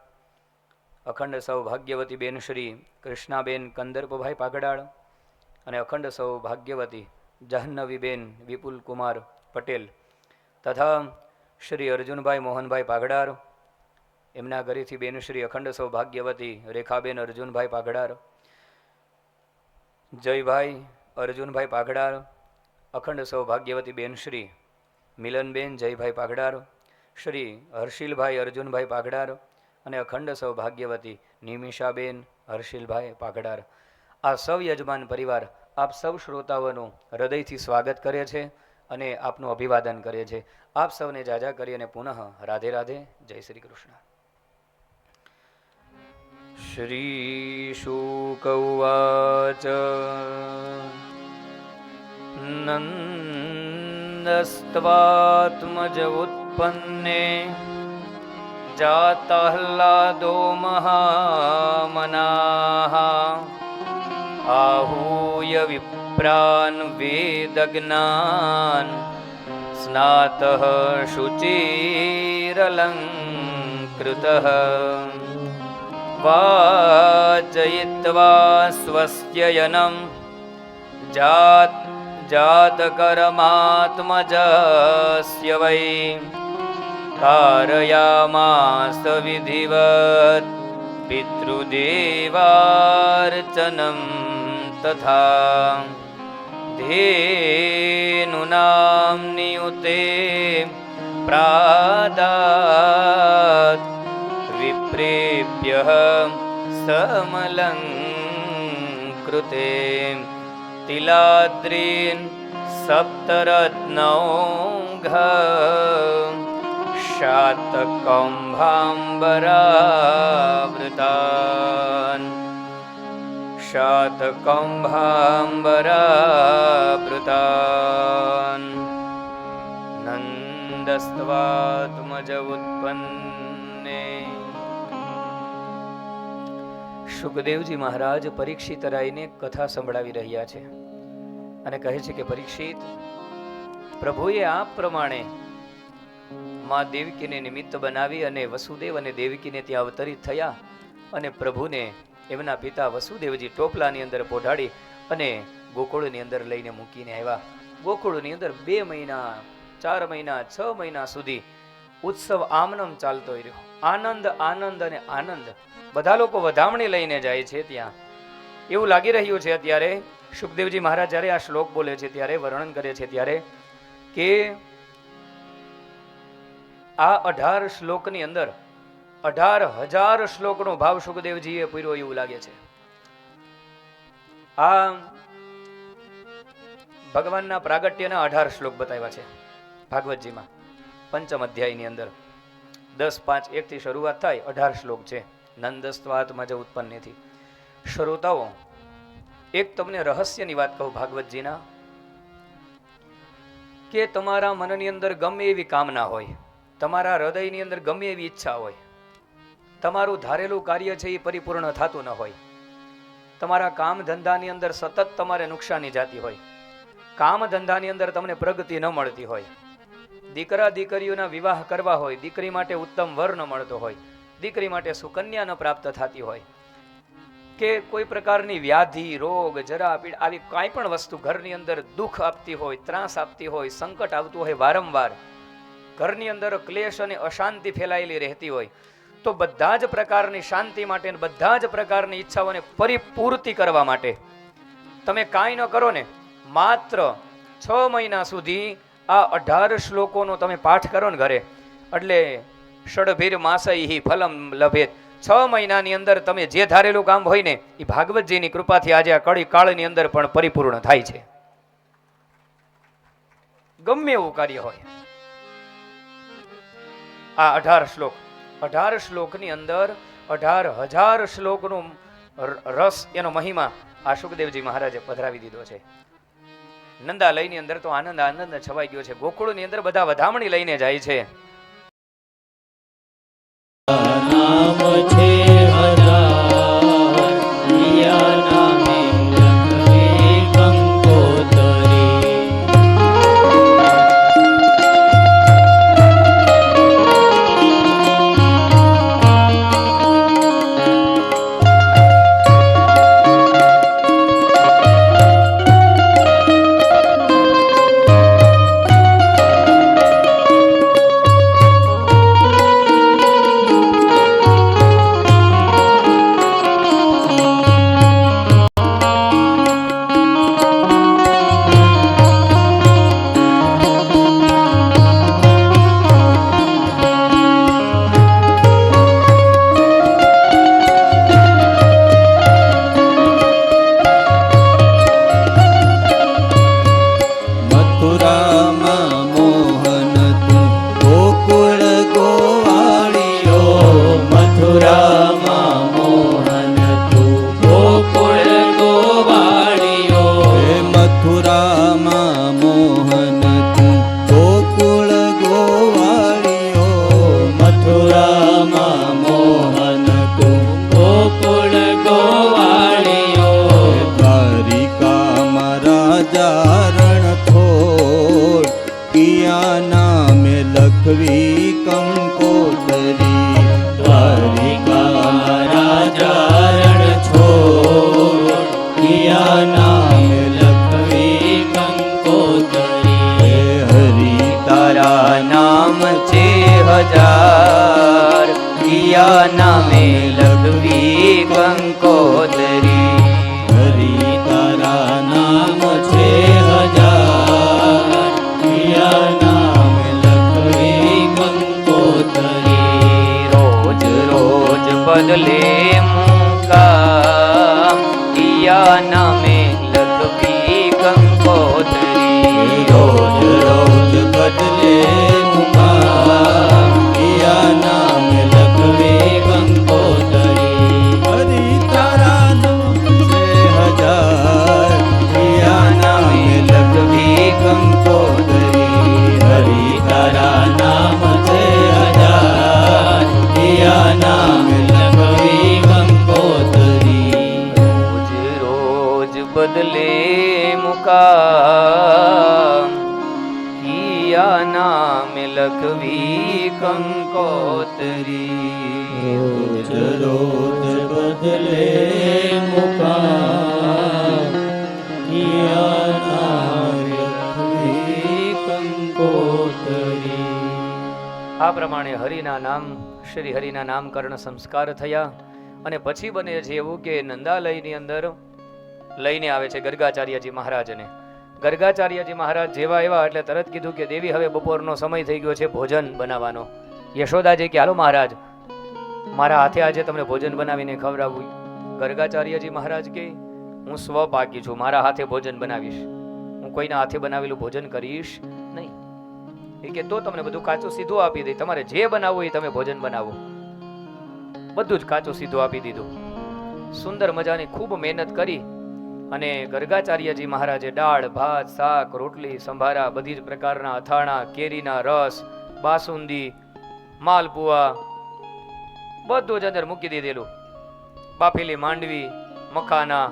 અખંડ સૌભાગ્યવતી બેન શ્રી કૃષ્ણાબેન કંદર્પભાઈ પાગડાળ અને અખંડ સૌભાગ્યવતી જાહ્નવીબેન વિપુલ કુમાર પટેલ તથા શ્રી અર્જુનભાઈ મોહનભાઈ પાગડાર, એમના ઘરેથી બેન શ્રી અખંડ સૌભાગ્યવતી રેખાબેન અર્જુનભાઈ પાગડાર, જયભાઈ અર્જુનભાઈ પાગડાર, અખંડ સૌભાગ્યવતી બેન શ્રી મિલનબેન જયભાઈ પાગડાર, શ્રી હર્ષિલભાઈ અર્જુનભાઈ પાગડાર અને અખંડ સૌભાગ્યવતી નિમિષાબેન હર્ષિલભાઈ પાગડાર. આ સૌ યજમાન પરિવાર આપ સૌ શ્રોતાઓનું હૃદયથી સ્વાગત કરે છે અને આપનું અભિવાદન કરે છે. આપ સૌને જાજા કરી અને પુનઃ રાધે રાધે. જય શ્રી કૃષ્ણ. શ્રી શુક ઉવાચ નંદસ્ત્વાત્મજ ઉત્પન્ને જાતહ્લાદો મહામનાઃ आहूय विप्रान् वेदज्ञान् स्नातः शुचिरलङ्कृतः वाचयित्वा स्वस्य यनं जातकर्मात्मजस्य वै कारयामास विधिवत् पितृदेवार्चनं तथा धेनूनां नियुते प्रादात् विप्रेभ्यः समलङ्कृते तिलाद्रीन् सप्तरत्नौघ शातकौम्भाम्बरावृतान् शातकौम्भाम्बरावृतान् नन्दस्त्वात्मज उत्पन्ने. સુખદેવજી મહારાજ પરીક્ષિત રાયને કથા સંભળાવી રહ્યા છે અને કહે છે કે પરીક્ષિત, પ્રભુએ આ પ્રમાણે માં દેવકીને નિમિત્ત બનાવી અને વસુદેવ અને દેવકીને ત્યાં અવતરિત થયા અને પ્રભુને એમના પિતા વસુદેવજી ટોપલાની અંદર પોઢાડી અને ગોકુળની અંદર લઈને મૂકીને આવ્યા. ગોકુળની અંદર 2 મહિના 4 મહિના 6 મહિના સુધી ઉત્સવ આમનમ ચાલતો રહ્યો. આનંદ આનંદ અને આનંદ. બધા લોકો વધામણી લઈને જાય છે ત્યાં. એવું લાગી રહ્યું છે અત્યારે સુખદેવજી મહારાજ જ્યારે આ શ્લોક બોલે છે ત્યારે વર્ણન કરે છે ત્યારે કે આ 18 શ્લોકની અંદર 18,000 શ્લોકનો ભાવ સુખદેવજીએ પૂર્યો એવું લાગે છે. આ ભગવાનના પ્રાગટ્યના 18 શ્લોક બતાવ્યા છે ભાગવતજીમાં પંચમ અધ્યાયની અંદર. 10:5:1 થી શરૂઆત થાય. 18 શ્લોક છે નંદસ્ત્વાત્મજ ઉત્પન્નેથી. શ્રોતાઓ, એક તમને રહસ્યની વાત કહું ભાગવતજીના, કે તમારા મનની અંદર ગમે એવી કામના હોય, તમારા હૃદયની અંદર ગમે એવી ઈચ્છા હોય, તમારું ધારેલું કાર્ય છે એ પરિપૂર્ણ થતું ન હોય, તમારા કામ ધંધાની અંદર સતત તમારે નુકસાની જાતી હોય, કામ ધંધાની અંદર તમને પ્રગતિ ન મળતી હોય, દીકરા દીકરીઓના વિવાહ કરવા હોય, દીકરી માટે ઉત્તમ વર ન મળતો હોય, દીકરી માટે સુકન્યા ન પ્રાપ્ત થતી હોય, કે કોઈ પ્રકારની વ્યાધિ, રોગ, જરા, પીડ આવી કાંઈ પણ વસ્તુ ઘરની અંદર દુઃખ આપતી હોય, ત્રાસ આપતી હોય, સંકટ આવતું હોય, વારંવાર ઘરની અંદર ક્લેશ અને અશાંતિ ફેલાયેલી રહેતી હોય, તો બધા જ પ્રકારની શાંતિ માટે, બધા જ પ્રકારની ઈચ્છાઓને પરિપૂર્તિ કરવા માટે તમે કાંઈ ન કરો ને, માત્ર 6 મહિના સુધી આ 18 શ્લોકોનો તમે પાઠ કરો ને ઘરે, એટલે ષડભીર માસૈહિ ફલમ લભેત. 6 મહિનાની અંદર તમે જે ધારેલું કામ હોય ને એ ભાગવતજીની કૃપાથી આજે આ કળી કાળની અંદર પણ પરિપૂર્ણ થાય છે. ગમે એવું કાર્ય હોય. આ 18 શ્લોકની અંદર 18,000 શ્લોકનો રસ, એનો મહિમા આ સુખદેવજી મહારાજે પધરાવી દીધો છે. નંદાલયની અંદર તો આનંદ આનંદ છવાઈ ગયો છે. ગોકુળની અંદર બધા વધામણી લઈને જાય છે. નામ છે હજાર, પિયા નામે લખે કંકોતરી. ઈયા નામે લખવી કંકોતરી. હરિ તારા નામ છે હજાર, ઈયા નામ લખવી કંકોતરી. રોજ રોજ બદલે મુકામ, ઈયા નામે લખવી કંકોતરી. રોજ રોજ બદલે મુકામ, ઈયા નામ લખવી કંકોતરી. હરિ તારા નામ છે હજાર, ઈયા નામ લખવી કંકોતરી. હરિ તારા નામ છે હજાર, ઈયા નામ લખવી કંકોતરી. રોજ રોજ બદલે મુકામ, ઈયા નામે લખવી કંકોતરી. રોજ રોજ બદલે મુકામ, ઈયા નામ લખવી કંકોતરી. આ પ્રમાણે હરિના નામ, શ્રી હરિના નામકરણ સંસ્કાર થયા અને પછી બને છે એવું કે નંદાલયની અંદર લઈને આવે છે ગર્ગાચાર્યજી મહારાજને. ગર્ગાચાર્યજી મહારાજ જેવા એવા એટલે તરત કીધું કે દેવી હવે બપોરનો સમય થઈ ગયો છે ભોજન બનાવવાનો. યશોદાજી કે હાલો મહારાજ, મારા હાથે આજે તમને ભોજન બનાવીને ખવડાવું. ગર્ગાચાર્યજી મહારાજ કે હું સ્વપાકી છું, મારા હાથે ભોજન બનાવીશ, હું કોઈના હાથે બનાવેલું ભોજન કરીશ નહીં. એ કે તો તમને બધું કાચું સીધું આપી દઈ, તમારે જે બનાવવું એ તમે ભોજન બનાવો. બધું જ કાચું સીધું આપી દીધું. સુંદર મજાની ખૂબ મહેનત કરી અને ગર્ગાચાર્યજી મહારાજે દાળ, ભાત, શાક, રોટલી, સંભારા, બધી જ પ્રકારના અથાણા, કેરીના રસ, બાસુંદી, માલપુઆ બધું જ અંદર મૂકી દીધેલું. બાફેલી માંડવી, મખાના,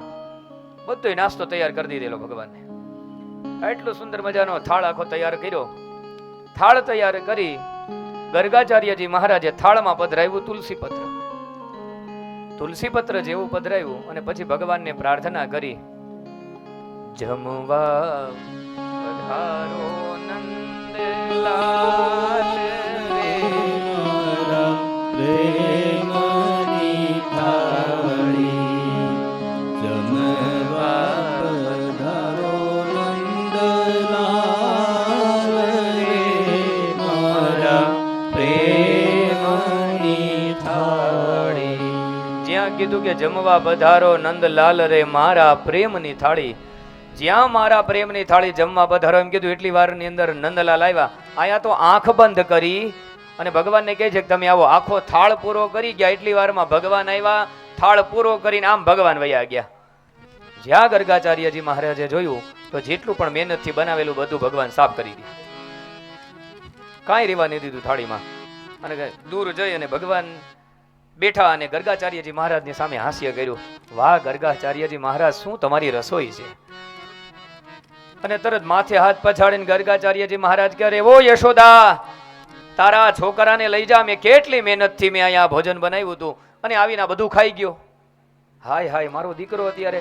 બધો નાસ્તો તૈયાર કરી દીધેલો ભગવાનને. એટલો સુંદર મજાનો થાળ આખો તૈયાર કર્યો. થાળ તૈયાર કરી ગર્ગાચાર્યજી મહારાજે થાળમાં પધરાવ્યું તુલસીપત્ર. તુલસીપત્ર જેવું પધરાવ્યું અને પછી ભગવાનને પ્રાર્થના કરી, જમવા પધારો નંદલાલ રે, મારા પ્રેમની થાળી. જમવા પધારો નંદલાલ રે, મારા પ્રેમની થાળી. જ્યાં કીધું કે જમવા પધારો નંદલાલ રે મારા પ્રેમની થાળી, જ્યાં મારા પ્રેમની થાળી જમવા પધારો એમ કીધું એટલી વારની અંદર નંદલાલ આવ્યા. આયા તો આંખ બંધ કરી અને ભગવાનને કહે છે કે તમે આવો. આખો થાળ પૂરો કરી ગયા એટલી વારમાં ભગવાન આવ્યા. થાળ પૂરો કરીને આમ ભગવાન વયા ગયા. જ્યાં ગર્ગાચાર્યજી મહારાજે જોયું તો જેટલું પણ મહેનતથી બનાવેલું બધું ભગવાન સાફ કરી દીધું, કાંઈ રહેવા નહીં દીધું થાળીમાં. અને દૂર જઈ અને ભગવાન બેઠા અને ગર્ગાચાર્યજી મહારાજની સામે હાસ્ય કર્યું. વાહ ગર્ગાચાર્યજી મહારાજ, શું તમારી રસોઈ છે. અને તરત માથે હાથ પછાડીને ગર્ગાચાર્યજી મહારાજ કહે, ઓ યશોદા, તારા છોકરાને લઈ જા, મેં કેટલી મહેનતથી મેં અહીંયા ભોજન બનાવ્યું હતું અને આવીને બધું ખાઈ ગયો. હાય હાય, મારો દીકરો અત્યારે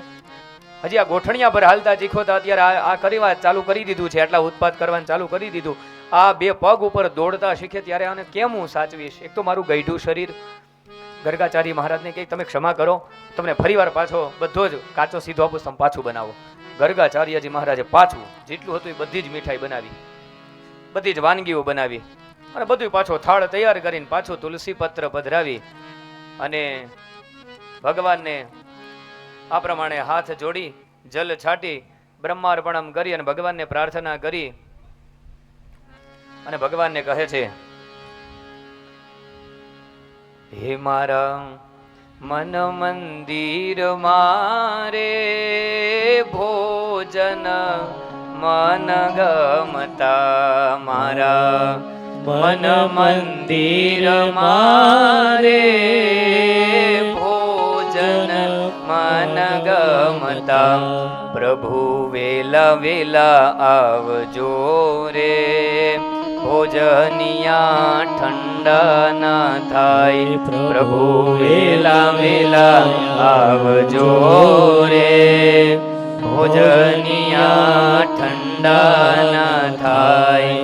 હજી આ ગોઠણિયા પર હાલતા શીખોતા અત્યારે આ કરવા ચાલુ કરી દીધું છે, આટલા ઉત્પાદ કરવાનું ચાલુ કરી દીધું. આ બે પગ ઉપર દોડતા શીખે ત્યારે આને કેમ હું સાચવીશ? એક તો મારું ગઈઢું શરીર. ગર્ગાચાર્ય મહારાજને કહે, તમે ક્ષમા કરો, તમને ફરીવાર પાછો બધો જ કાચો સીધો આપું, તમે પાછું બનાવો. ગર્ગાચાર્યજી મહારાજે પાછું જેટલું હતું એ બધી જ મીઠાઈ બનાવી, બધી જ વાનગીઓ બનાવી અને બધું પાછો થાળ તૈયાર કરીને પાછું તુલસી પત્ર પધરાવી અને ભગવાનને આ પ્રમાણે હાથ જોડી જલ છાટી બ્રહ્માર્પણમ કરી અને ભગવાનને પ્રાર્થના કરી અને ભગવાનને કહે છે, હે મારા મન મંદિર મારે ભોજન મન ગમતા, મારા મન મંદિર મારે ભોજન મન ગમતા, પ્રભુ વેલા વેલા આવજો રે, ભોજનિયા ઠંડા ના થાય, પ્રભુ વેલા વેલા આવજો રે, ભોજનિયા ઠંડા ના થાય,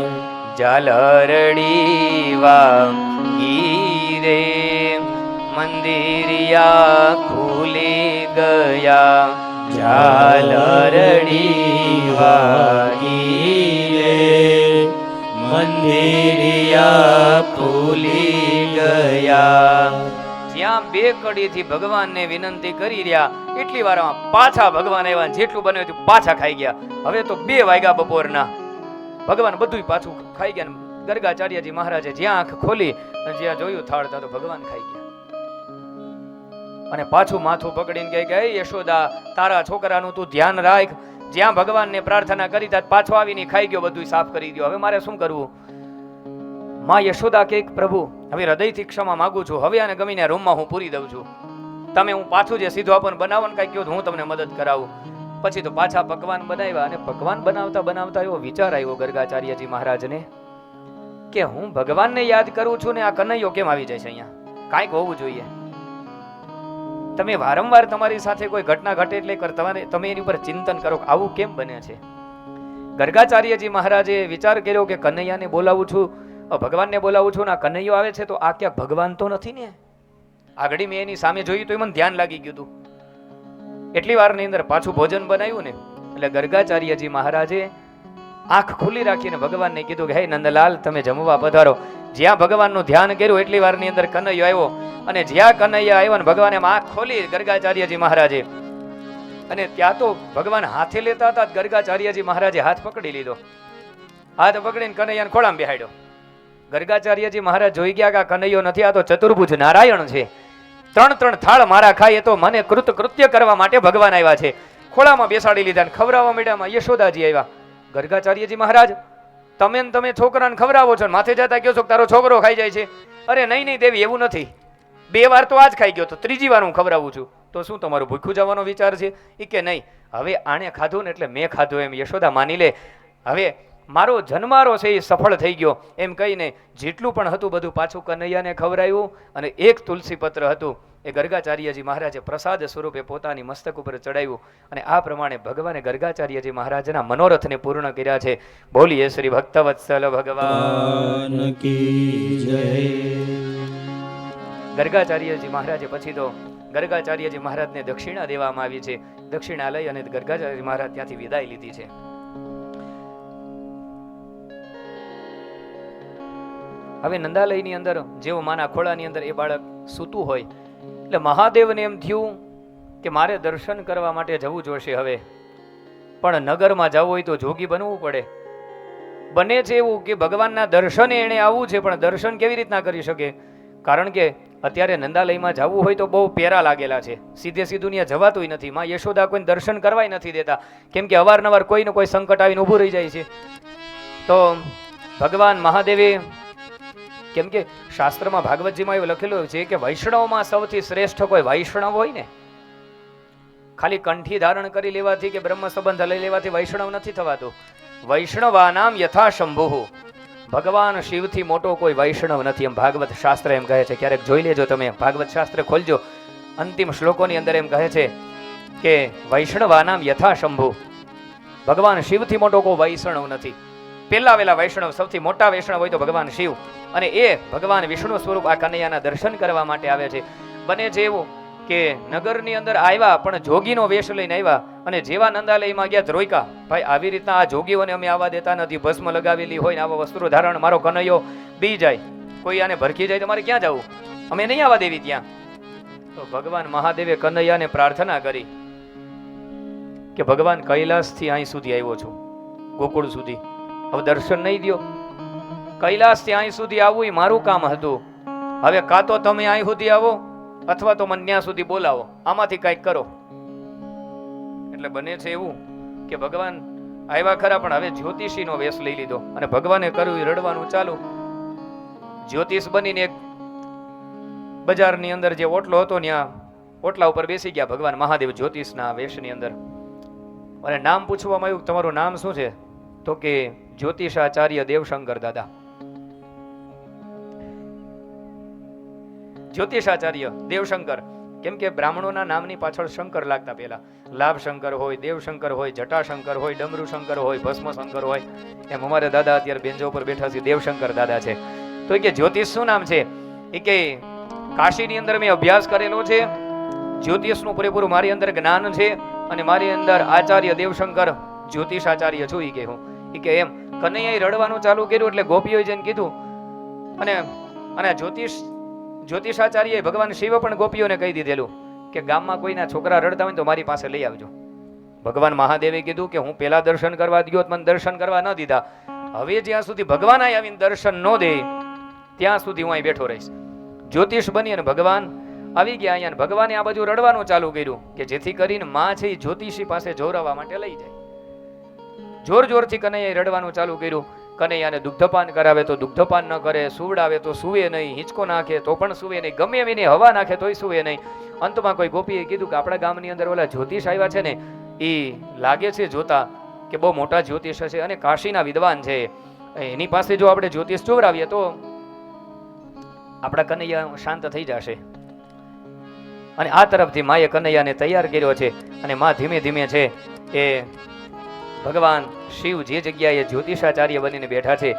ઝાલરડી વાગી રે, મંદિરિયા ખુલી ગયા ઝાલરડી વાગી રે મંદિરિયા ખુલી ગયા. જ્યાં બે કડીથી ભગવાનને વિનંતી કરી રહ્યા એટલી વારમાં પાછા ભગવાન આવ્યા. જેટલું બન્યું હતું પાછા ખાઈ ગયા. હવે તો 2 વાગ્યા બપોરના. ભગવાન બધું પાછું ખાઈ ગયા. ગર્ગાચાર્યજી મહારાજે જ્યાં આંખ ખોલી અને જ્યાં જોયું થાળતા તો ભગવાન ખાઈ ગયા. અને પાછું માથું પકડીને કહે કે હે યશોદા, તારા છોકરાનું તું ધ્યાન રાખ. જ્યાં ભગવાનને પ્રાર્થના કરી ત્યાં પાછો આવીને ખાઈ ગયો, બધું સાફ કરી દો. હવે મારે શું કરવું? માં યશોદા કે પ્રભુ, હવે હૃદયથી ક્ષમા માંગુ છું. હવે આને ગમીને રૂમમાં હું પૂરી દઉં છું. તમે હું પાછું જે સીધું આપણ બનાવવાનું કઈ કહ્યું હું તમને મદદ કરાવું. પછી તો પાછા પકવાન બનાવ્યા. અને પકવાન બનાવતા બનાવતા એવો વિચાર આવ્યો ગર્ગાચાર્યજી મહારાજને કે હું ભગવાનને યાદ કરું છું ને આ કનૈયો કેમ આવી જાય છે અહીંયા? કાંઈક હોવું જોઈએ. તમે વારંવાર તમારી સાથે કોઈ ઘટના ઘટે એટલે તમે એની ઉપર ચિંતન કરો કે આવું કેમ બને છે. ગર્ગાચાર્યજી મહારાજે વિચાર કર્યો કે કનૈયાને બોલાવું છું, ભગવાનને બોલાવું છું ને આ કનૈયો આવે છે તો આ ક્યાંક ભગવાન તો નથી ને? આગળ મેં એની સામે જોયું તો મને ધ્યાન લાગી ગયું હતું. એટલી વારની અંદર પાછું ભોજન બનાવ્યું ને એટલે ગર્ગાચાર્યજી મહારાજે આંખ ખુલ્લી રાખીને ભગવાનને કીધું કે હે નંદલાલ, તમે જમવા પધારો. જ્યાં ભગવાનનું ધ્યાન કર્યું એટલી વારની અંદર કનૈયો આવ્યો. અને જ્યાં કનૈયા આવ્યો ને ભગવાને આંખ ખોલી ગર્ગાચાર્યજી મહારાજે, અને ત્યાં તો ભગવાન હાથે લેતા હતા. ગર્ગાચાર્યજી મહારાજે હાથ પકડી લીધો. હાથ પકડીને કનૈયાને ખોળામાં બેહાડ્યો. ગર્ગાચાર્યજી મહારાજ જોઈ ગયા કે આ કનૈયો નથી, આ તો ચતુર્ભુજ નારાયણ છે. 3 થાળ મારા ખાય, એ તો મને કૃત્ય કરવા માટે ભગવાન આવ્યા છે. ખોળામાં બેસાડી લીધા ને ખવડાવવા માંડ્યા. યશોદાજી આવ્યા. ગર્ગાચાર્યજી મહારાજ, તમે છોકરાને ખવડાવો છો, માથે જતા કહો છો તારો છોકરો ખાઈ જાય છે. અરે નહીં દેવી, એવું નથી. 2 વાર તો આજ ખાઈ ગયો, તો 3જી વાર હું ખવડાવું છું. તો શું તમારું ભૂખ્યું જવાનો વિચાર છે? એ કે નહીં, હવે આણે ખાધું ને એટલે મેં ખાધું એમ યશોદા માની લે. હવે મારો જન્મારો છે એ સફળ થઈ ગયો એમ કહીને જેટલું પણ હતું બધું પાછું કનૈયાને ખવડાવ્યું. અને 1 તુલસી પત્ર હતું એ ગર્ગાચાર્યજી મહારાજે પ્રસાદ સ્વરૂપે પોતાની મસ્તક ઉપર ચડાવ્યું. અને આ પ્રમાણે ભગવાને ગર્ગાચાર્યજી મહારાજના મનોરથને પૂર્ણ કર્યા છે. બોલીએ શ્રી ભક્તવત્સલ ભગવાન કી જય. ગર્ગાચાર્યજી મહારાજે પછી તો ગર્ગાચાર્યજી મહારાજને દક્ષિણા દેવામાં આવી છે. દક્ષિણા લઈ અને ગર્ગાચાર્યજી મહારાજ ત્યાંથી વિદાય લીધી છે. હવે નંદાલયની અંદર જેવો માના ખોળાની અંદર એ બાળક સૂતું હોય એટલે મહાદેવને એમ થયું કે મારે દર્શન કરવા માટે જવું જોશે. હવે પણ નગરમાં જવું હોય તો જોગી બનવું પડે. બને છે એવું કે ભગવાનના દર્શને એને આવવું છે, પણ દર્શન કેવી રીતના કરી શકે? કારણ કે અત્યારે નંદાલયમાં જવું હોય તો બહુ પેરા લાગેલા છે. સીધું ત્યાં જવાતું નથી. માં યશોદા કોઈ દર્શન કરવાય નથી દેતા, કેમ કે અવારનવાર કોઈ ને કોઈ સંકટ આવીને ઊભું રહી જાય છે. તો ભગવાન મહાદેવે, કેમ કે શાસ્ત્રમાં ભાગવતજીમાં એવું લખેલું છે કે વૈષ્ણવમાં સૌથી શ્રેષ્ઠ કોઈ વૈષ્ણવ હોય ને. ખાલી કંઠી ધારણ કરી લેવાથી કે બ્રહ્મ સંબંધ લઈ લેવાથી વૈષ્ણવ નથી થવાતું. વૈષ્ણવાનામ યથા શંભુઃ, ભગવાન શિવથી મોટો કોઈ વૈષ્ણવ નથી એમ ભાગવત શાસ્ત્ર એમ કહે છે. ક્યારેક જોઈ લેજો, તમે ભાગવત શાસ્ત્ર ખોલજો. અંતિમ શ્લોકોની અંદર એમ કહે છે કે વૈષ્ણવાનામ યથા શંભુઃ, ભગવાન શિવથી મોટો કોઈ વૈષ્ણવ નથી. પહેલા વેલા વૈષ્ણવ, સૌથી મોટા વૈષ્ણવ હોય તો ભગવાન શિવ. અને એ ભગવાન વિષ્ણુ સ્વરૂપ આ કનૈયાના દર્શન કરવા માટે આવે છે. બને છે એવું કે નગરની અંદર આવ્યા પણ જોગીનો વેશ લઈને આવ્યા. અને જેવા નંદાલયમાં ગયા તો રોક્યા, ભાઈ આવી રીતના આ જોગીઓને અમે આવવા દેતા નથી. ભસ્મ લગાવેલી હોય ને આવા વસ્ત્રો ધારણ, મારો કનૈયો બી જાય, કોઈ આને ભરખી જાય તો મારે ક્યાં જવું? અમે નહીં આવવા દેવી ત્યાં. તો ભગવાન મહાદેવે કનૈયાને પ્રાર્થના કરી કે ભગવાન કૈલાસથી અહીં સુધી આવ્યો છું, ગોકુળ સુધી, હવે દર્શન નહીં દો. કૈલાસથી અહીં સુધી આવવું એ મારું કામ હતું. હવે કાં તો તમે અહીં સુધી આવો અથવા તો મને ત્યાં સુધી બોલાવો, આમાંથી કંઈક કરો. એટલે બને છે એવું કે ભગવાન આવ્યા ખરા, પણ હવે જ્યોતિષીનો વેશ લઈ લીધો અને ભગવાને કર્યું રડવાનું ચાલુ. જ્યોતિષ બનીને એક બજારની અંદર જે ઓટલો હતો ત્યાં ઓટલા ઉપર બેસી ગયા ભગવાન મહાદેવ જ્યોતિષના વેશની અંદર. અને નામ પૂછવામાં આવ્યું, તમારું નામ શું છે? તો કે જ્યોતિષાચાર્ય દેવશંકર દાદા. જ્યોતિષાચાર્ય દેવશંકર, કેમ કે બ્રાહ્મણોના નામની પાછળ શંકર લાગતા. પેલા લાભશંકર હોય, દેવશંકર હોય, જટાશંકર હોય, ડમરુશંકર હોય, ભસ્મશંકર હોય. એમ અમારે દાદા અત્યારે બેન્ચો ઉપર બેઠા છે, દેવશંકર દાદા છે. તો એ કે જ્યોતિષ શું નામ છે? એ કે કાશીની અંદર મેં અભ્યાસ કરેલો છે, જ્યોતિષનું પૂરેપૂરું મારી અંદર જ્ઞાન છે, અને મારી અંદર આચાર્ય દેવશંકર જ્યોતિષ આચાર્ય છું. ઈ કે હું ઈ કે એમ કનૈયાએ રડવાનું ચાલુ કર્યું એટલે ગોપીઓએ જઈને કીધું, અને જ્યોતિષાચાર્ય ભગવાન શિવ પણ ગોપીઓને કહી દીધેલું કે ગામમાં કોઈના છોકરા રડતા હોય તો મારી પાસે લઈ આવજો. ભગવાન મહાદેવે કીધું કે હું પેલા દર્શન કરવા ગયો, મને દર્શન કરવા ન દીધા, હવે જ્યાં સુધી ભગવાન અહીં આવીને દર્શન ન દે ત્યાં સુધી હું અહીં બેઠો રહીશ. જ્યોતિષ બની અને ભગવાન આવી ગયા અહીંયા, ભગવાને આ બાજુ રડવાનું ચાલુ કર્યું કે જેથી કરીને માં છે એ જ્યોતિષી પાસે જોરાવા માટે લઈ જાય. જોર જોરથી કનૈયાએ રડવાનું ચાલુ કર્યું. કનૈયાને દુગ્ધપાન કરાવે તો દુગ્ધપાન ન કરે, સુવડાવે તો સુવે નહીં, હિંચકો નાખે તો પણ સુવે નહીં, ગમે એવી હવા નાખે તોય સુવે નહીં. અંતમાં કોઈ ગોપીએ કીધું કે આપણા ગામની અંદર ઓલા જ્યોતિષ આવ્યા છે ને, એ લાગે છે જોતા કે બહુ મોટા જ્યોતિષ છે અને કાશીના વિદ્વાન છે, એની પાસે જો આપણે જ્યોતિષ ચોરાવીએ તો આપણા કનૈયા શાંત થઈ જશે. અને આ તરફથી માએ કનૈયાને તૈયાર કર્યો છે, અને માં ધીમે ધીમે છે એ ભગવાન શિવ જે જગ્યાએ જ્યોતિષાચાર્ય બનીને બેઠા છે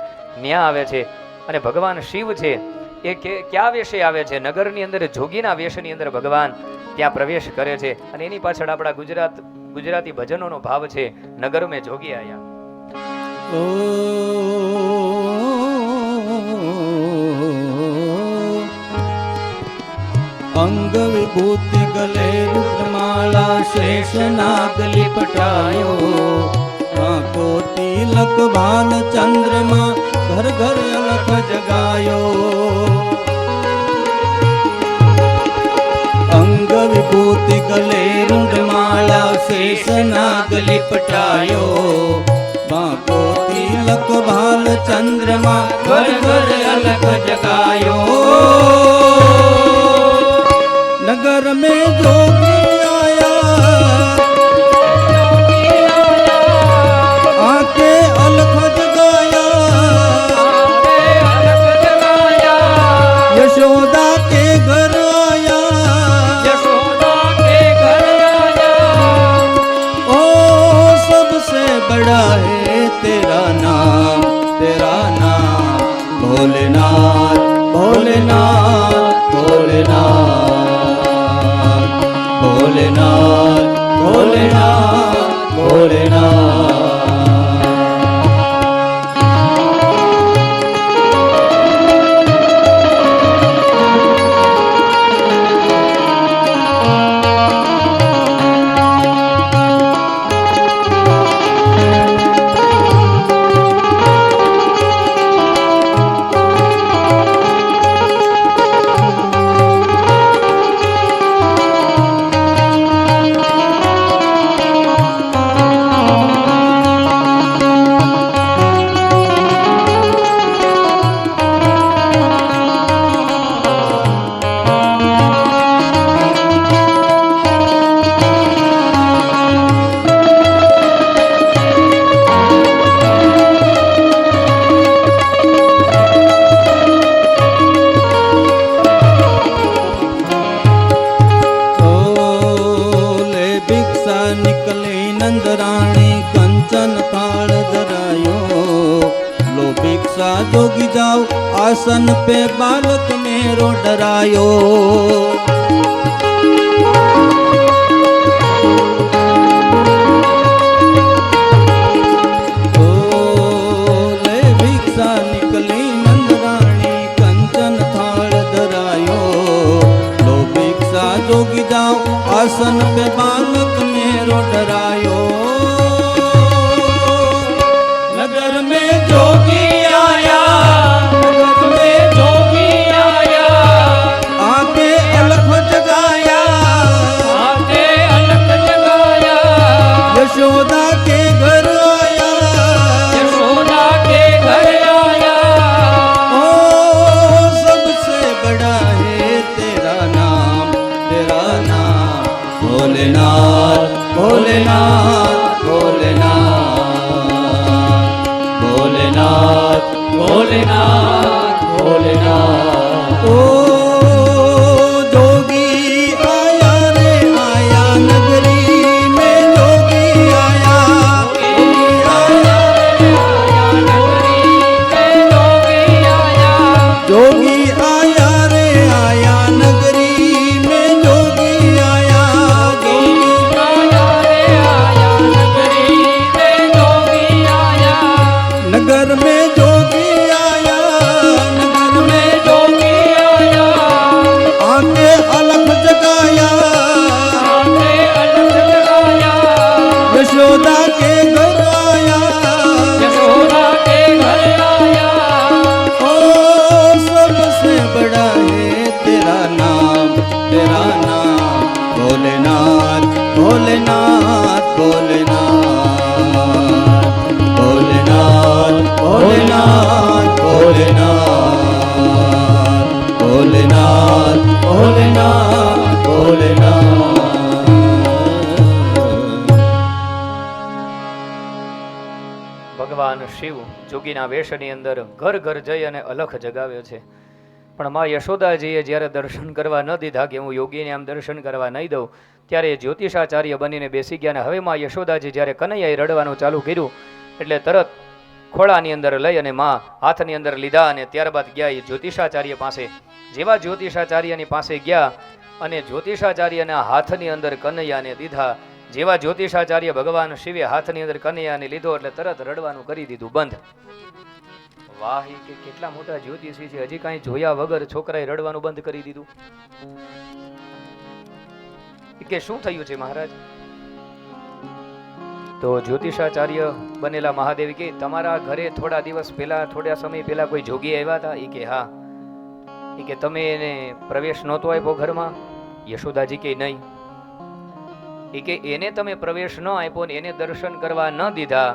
ત્યાં આવે છે. અને ભગવાન શિવ છે એ ક્યાં વેશે આવે છે? નગરની અંદર જોગીના વેશની અંદર ભગવાન ત્યાં પ્રવેશ કરે છે. અને એની પાછળ આપણા ગુજરાતી ભજનોનો ભાવ છે, નગર મેં જોગી આયા. અંગ વિભૂતિ ગલે રૂદ્રમાળા શેષ નાગ લિપટાયો, આંખો તિલક ભાલ ચંદ્રમા ઘર ઘર અલખ જગાયો. અંગ વિભૂતિ ગલે રૂદ્રમાળા શેષ નાગ લિપટાયો, આંખો તિલક ભાલ ચંદ્રમા ઘર ઘર અલખ જગાયો. नगर में जोगी आया, आके अलख जगाया, यशोदा के घर आया, ओ सबसे बड़ा है तेरा नाम भोलेनाथ भोलेनाथ भोलेनाथ भोलेनाथ भोलेनाथ भोलेनाथ. जोगी जाओ आसन पे बालक मेरो डरायो. ले भिक्षा निकली नंदरानी कंचन थाल धरायो. लो भिक्षा जोगी जाओ आसन पे बालक मेरो डरायो. नगर में जोगी यशोदा के घर आया, ओ सबसे बड़ा है तेरा नाम भोलेनाथ भोलेनाथ भोलेनाथ भोलेनाथ भोलेनाथ भोलेनाथ. ओ जोगी आया रे आया ભોલેનાથ ભોલેનાથ ભોલેનાથ ભોલેનાથ ભોલેનાથ ભોલેનાથ ભોલેનાથ ભોલેનાથ. ભગવાન શિવ જોગીના વેશની અંદર ઘર ઘર જઈ અને અલખ જગાવ્યો છે. પણ માં યશોદાજીએ જ્યારે દર્શન કરવા ન દીધા કે હું યોગીને આમ દર્શન કરવા નહીં દઉં, ત્યારે જ્યોતિષાચાર્ય બનીને બેસી ગયા. અને હવે માં યશોદાજી જ્યારે કનૈયાએ રડવાનું ચાલુ કર્યું એટલે તરત ખોળાની અંદર લઈ અને માં હાથની અંદર લીધા અને ત્યારબાદ ગયા એ જ્યોતિષાચાર્ય પાસે. જેવા જ્યોતિષાચાર્યની પાસે ગયા અને જ્યોતિષાચાર્યના હાથની અંદર કનૈયાને દીધા. જેવા જ્યોતિષાચાર્ય ભગવાન શિવે હાથની અંદર કનૈયાને લીધો એટલે તરત રડવાનું કરી દીધું બંધ. વાહ, કે કેટલા મોટા જ્યોતિષી છે, હજી કાંઈ જોયા વગર છોકરાએ રડવાનું બંધ કરી દીધું. કે શું થયું છે મહારાજ? તો જ્યોતિષાચાર્ય બનેલા મહાદેવ કે તમારા ઘરે થોડા દિવસ પહેલા, થોડા સમય પહેલા કોઈ જોગી આવ્યા હતા? એ કે હા. એ કે તમે એને પ્રવેશ નહોતો આપ્યો ઘરમાં? યશોદાજી કે નહીં. એ કે એને તમે પ્રવેશ ન આપ્યો ને એને દર્શન કરવા ન દીધા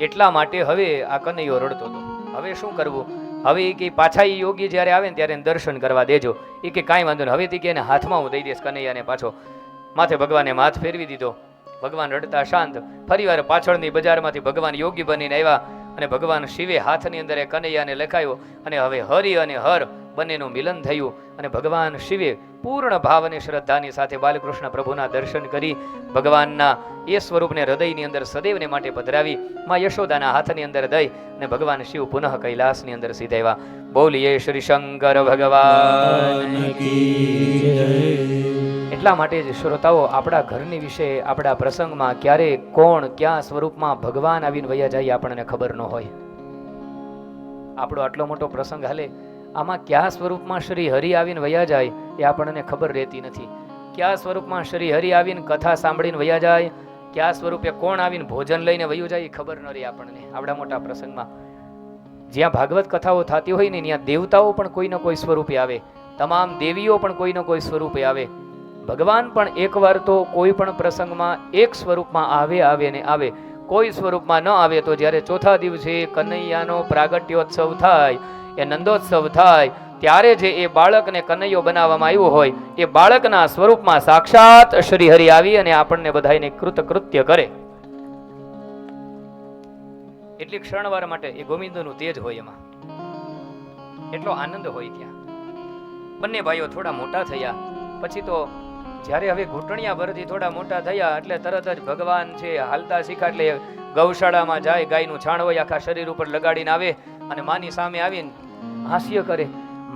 એટલા માટે હવે આ કનૈયો રડતો હતો. હવે શું કરવું? હવે એ કે પાછા એ યોગી જ્યારે આવે ને ત્યારે એને દર્શન કરવા દેજો. એ કે કાંઈ વાંધો નહીં, હવેથી કે એને હાથમાં હું દઈ દઈશ કનૈયાને. પાછો માથે ભગવાને હાથ ફેરવી દીધો. ભગવાન રડતા શાંત. ફરીવાર પાછળની બજારમાંથી ભગવાન યોગી બનીને આવ્યા અને ભગવાન શિવે હાથની અંદર કનૈયાને લખાયો અને હવે હરિ અને હર બંનેનું મિલન થયું. અને ભગવાન શિવે પૂર્ણ ભાવ અને શ્રદ્ધાની સાથે બાલકૃષ્ણ પ્રભુના દર્શન કરી ભગવાનના એ સ્વરૂપને હૃદયની અંદર સદૈવને માટે પધરાવી માં યશોદાના હાથની અંદર દઈ અને ભગવાન શિવ પુનઃ કૈલાસની અંદર સીધાવ્યા. બોલીએ શ્રી શંકર ભગવાન કી જય. એટલા માટે જ શ્રોતાઓ, આપણા ઘરની વિશે આપણા પ્રસંગમાં ક્યારે કોણ ક્યાં સ્વરૂપમાં ભગવાન આવીને વયા જાય આપણને ખબર ન હોય. આપણો આટલો મોટો પ્રસંગ હાલે, આમાં કયા સ્વરૂપમાં શ્રી હરિ આવીને વયા જાય એ આપણને ખબર રહેતી નથી. કયા સ્વરૂપમાં શ્રી હરિ આવીને કથા સાંભળીને વયા જાય, કયા સ્વરૂપે કોણ આવીને ભોજન લઈને વયું જાય એ ખબર ન રહી આપણને. આવડા મોટા પ્રસંગમાં જ્યાં ભાગવત કથાઓ થતી હોય ને ત્યાં દેવતાઓ પણ કોઈ ન કોઈ સ્વરૂપે આવે, તમામ દેવીઓ પણ કોઈ ન કોઈ સ્વરૂપે આવે. ભગવાન પણ એકવાર તો કોઈ પણ પ્રસંગમાં એક સ્વરૂપમાં આવે ને આવે. કોઈ સ્વરૂપમાં ન આવે તો જ્યારે ચોથા દિવસે કનૈયાનો પ્રાગટ્યોત્સવ થાય, એ નંદોત્સવ થાય, ત્યારે જે એ બાળકને કનૈયો બનાવવામાં આવ્યો હોય એ બાળકના સ્વરૂપમાં સાક્ષાત શ્રી હરિ આવી અને આપણને બધાને કૃતકૃત્ય કરે. એટલી ક્ષણવાર માટે એ ગોવિંદનું તેજ હોય, એમાં એટલો આનંદ હોય. ત્યાં બંને ભાઈઓ થોડા મોટા થયા પછી તો જ્યારે હવે ઘૂંટણિયા ભરથી થોડા મોટા થયા એટલે તરત જ ભગવાન છે હાલતા શીખા. એટલે ગૌશાળામાં જાય, ગાયનું છાણ હોય આખા શરીર ઉપર લગાડીને આવે અને માની સામે આવીને હાસ્ય કરે.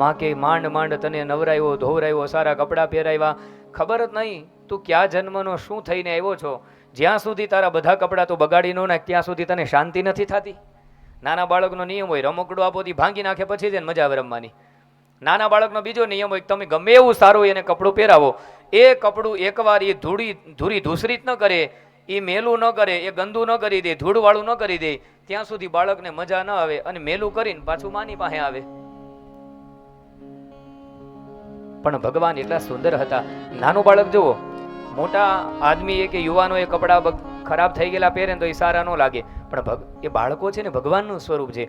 માં કે માંડ માંડ તને નવરાયો, ધોવરાયો, સારા કપડાં પહેરાવ્યા. ખબર જ નહીં તું ક્યાં જન્મનો શું થઈને આવ્યો છો. જ્યાં સુધી તારા બધા કપડાં તું બગાડી ન નાખ ત્યાં સુધી તને શાંતિ નથી થતી. નાના બાળકનો નિયમ હોય, રમકડું આપોથી ભાંગી નાખે પછી જ મજા આવે રમવાની. નાના બાળકનો બીજો નિયમ હોય, તમે ગમે એવું સારું એને કપડું પહેરાવો, એ કપડું એકવાર એ ધૂરી ધૂસરીત ન કરે, એ મેલું ન કરે, એ ગંદુ ન કરી દે, ધૂળવાળું ન કરી દે ત્યાં સુધી બાળકને મજા ન આવે અને મેલું કરીને પાછું માની પાસે આવે. પણ ભગવાન એટલા સુંદર હતા. નાનું બાળક જુઓ, મોટા આદમી કે યુવાનો એ કપડા ખરાબ થઈ ગયેલા પહેરે તો એ સારા ન લાગે, પણ એ બાળકો છે ને ભગવાનનું સ્વરૂપ છે.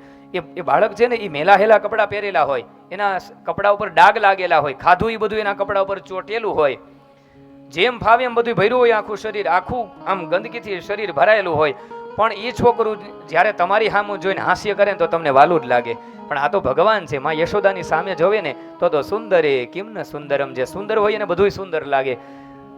એ બાળક છે ને એ મેલાહેલા કપડા પહેરેલા હોય, એના કપડા ઉપર ડાઘ લાગેલા હોય, ખાધું એ બધું એના કપડા ઉપર ચોટેલું હોય, જેમ ફાવે એમ બધું ભર્યું હોય, આખું શરીર આખું આમ ગંદકીથી શરીર ભરાયેલું હોય, પણ એ છોકરું જ્યારે તમારી સામે જોઈને હાસ્ય કરે ને તો તમને વાલું જ લાગે. પણ આ તો ભગવાન છે. માં યશોદાની સામે જોવે ને તો સુંદરે કિમ ન સુંદરમ. જે સુંદર હોય એને બધું સુંદર લાગે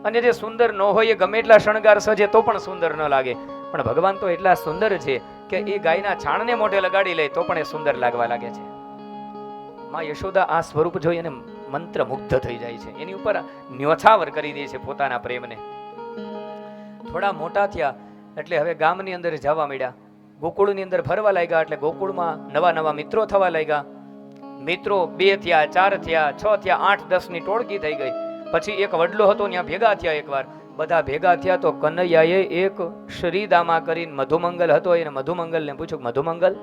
અને જે સુંદર ન હોય એ ગમે એટલા શણગાર સજે તો પણ સુંદર ન લાગે. પણ ભગવાન તો એટલા સુંદર છે કે એ ગાયના છાણને મોઢે લગાડી લે તો પણ એ સુંદર લાગવા લાગે છે. માં યશોદા આ સ્વરૂપ જોઈ અને મંત્ર મુગ્ધ થઈ જાય છે, એની ઉપર ન્યોછાવર કરી દે છે પોતાના પ્રેમને. થોડા મોટા થયા એટલે હવે ગામની અંદર જવા માંડ્યા, ગોકુળની અંદર ફરવા લાગ્યા. એટલે ગોકુળમાં નવા નવા મિત્રો થવા લાગ્યા. મિત્રો 2 થયા, 4 થયા, 6 થયા, 8, 10ની ટોળકી થઈ ગઈ. પછી એક વડલો હતો ત્યાં ભેગા થયા. એકવાર બધા ભેગા થયા તો કનૈયાએ એક શ્રીદામા કરીને મધુમંગલ હતો, એને મધુમંગલને પૂછ્યું, મધુમંગલ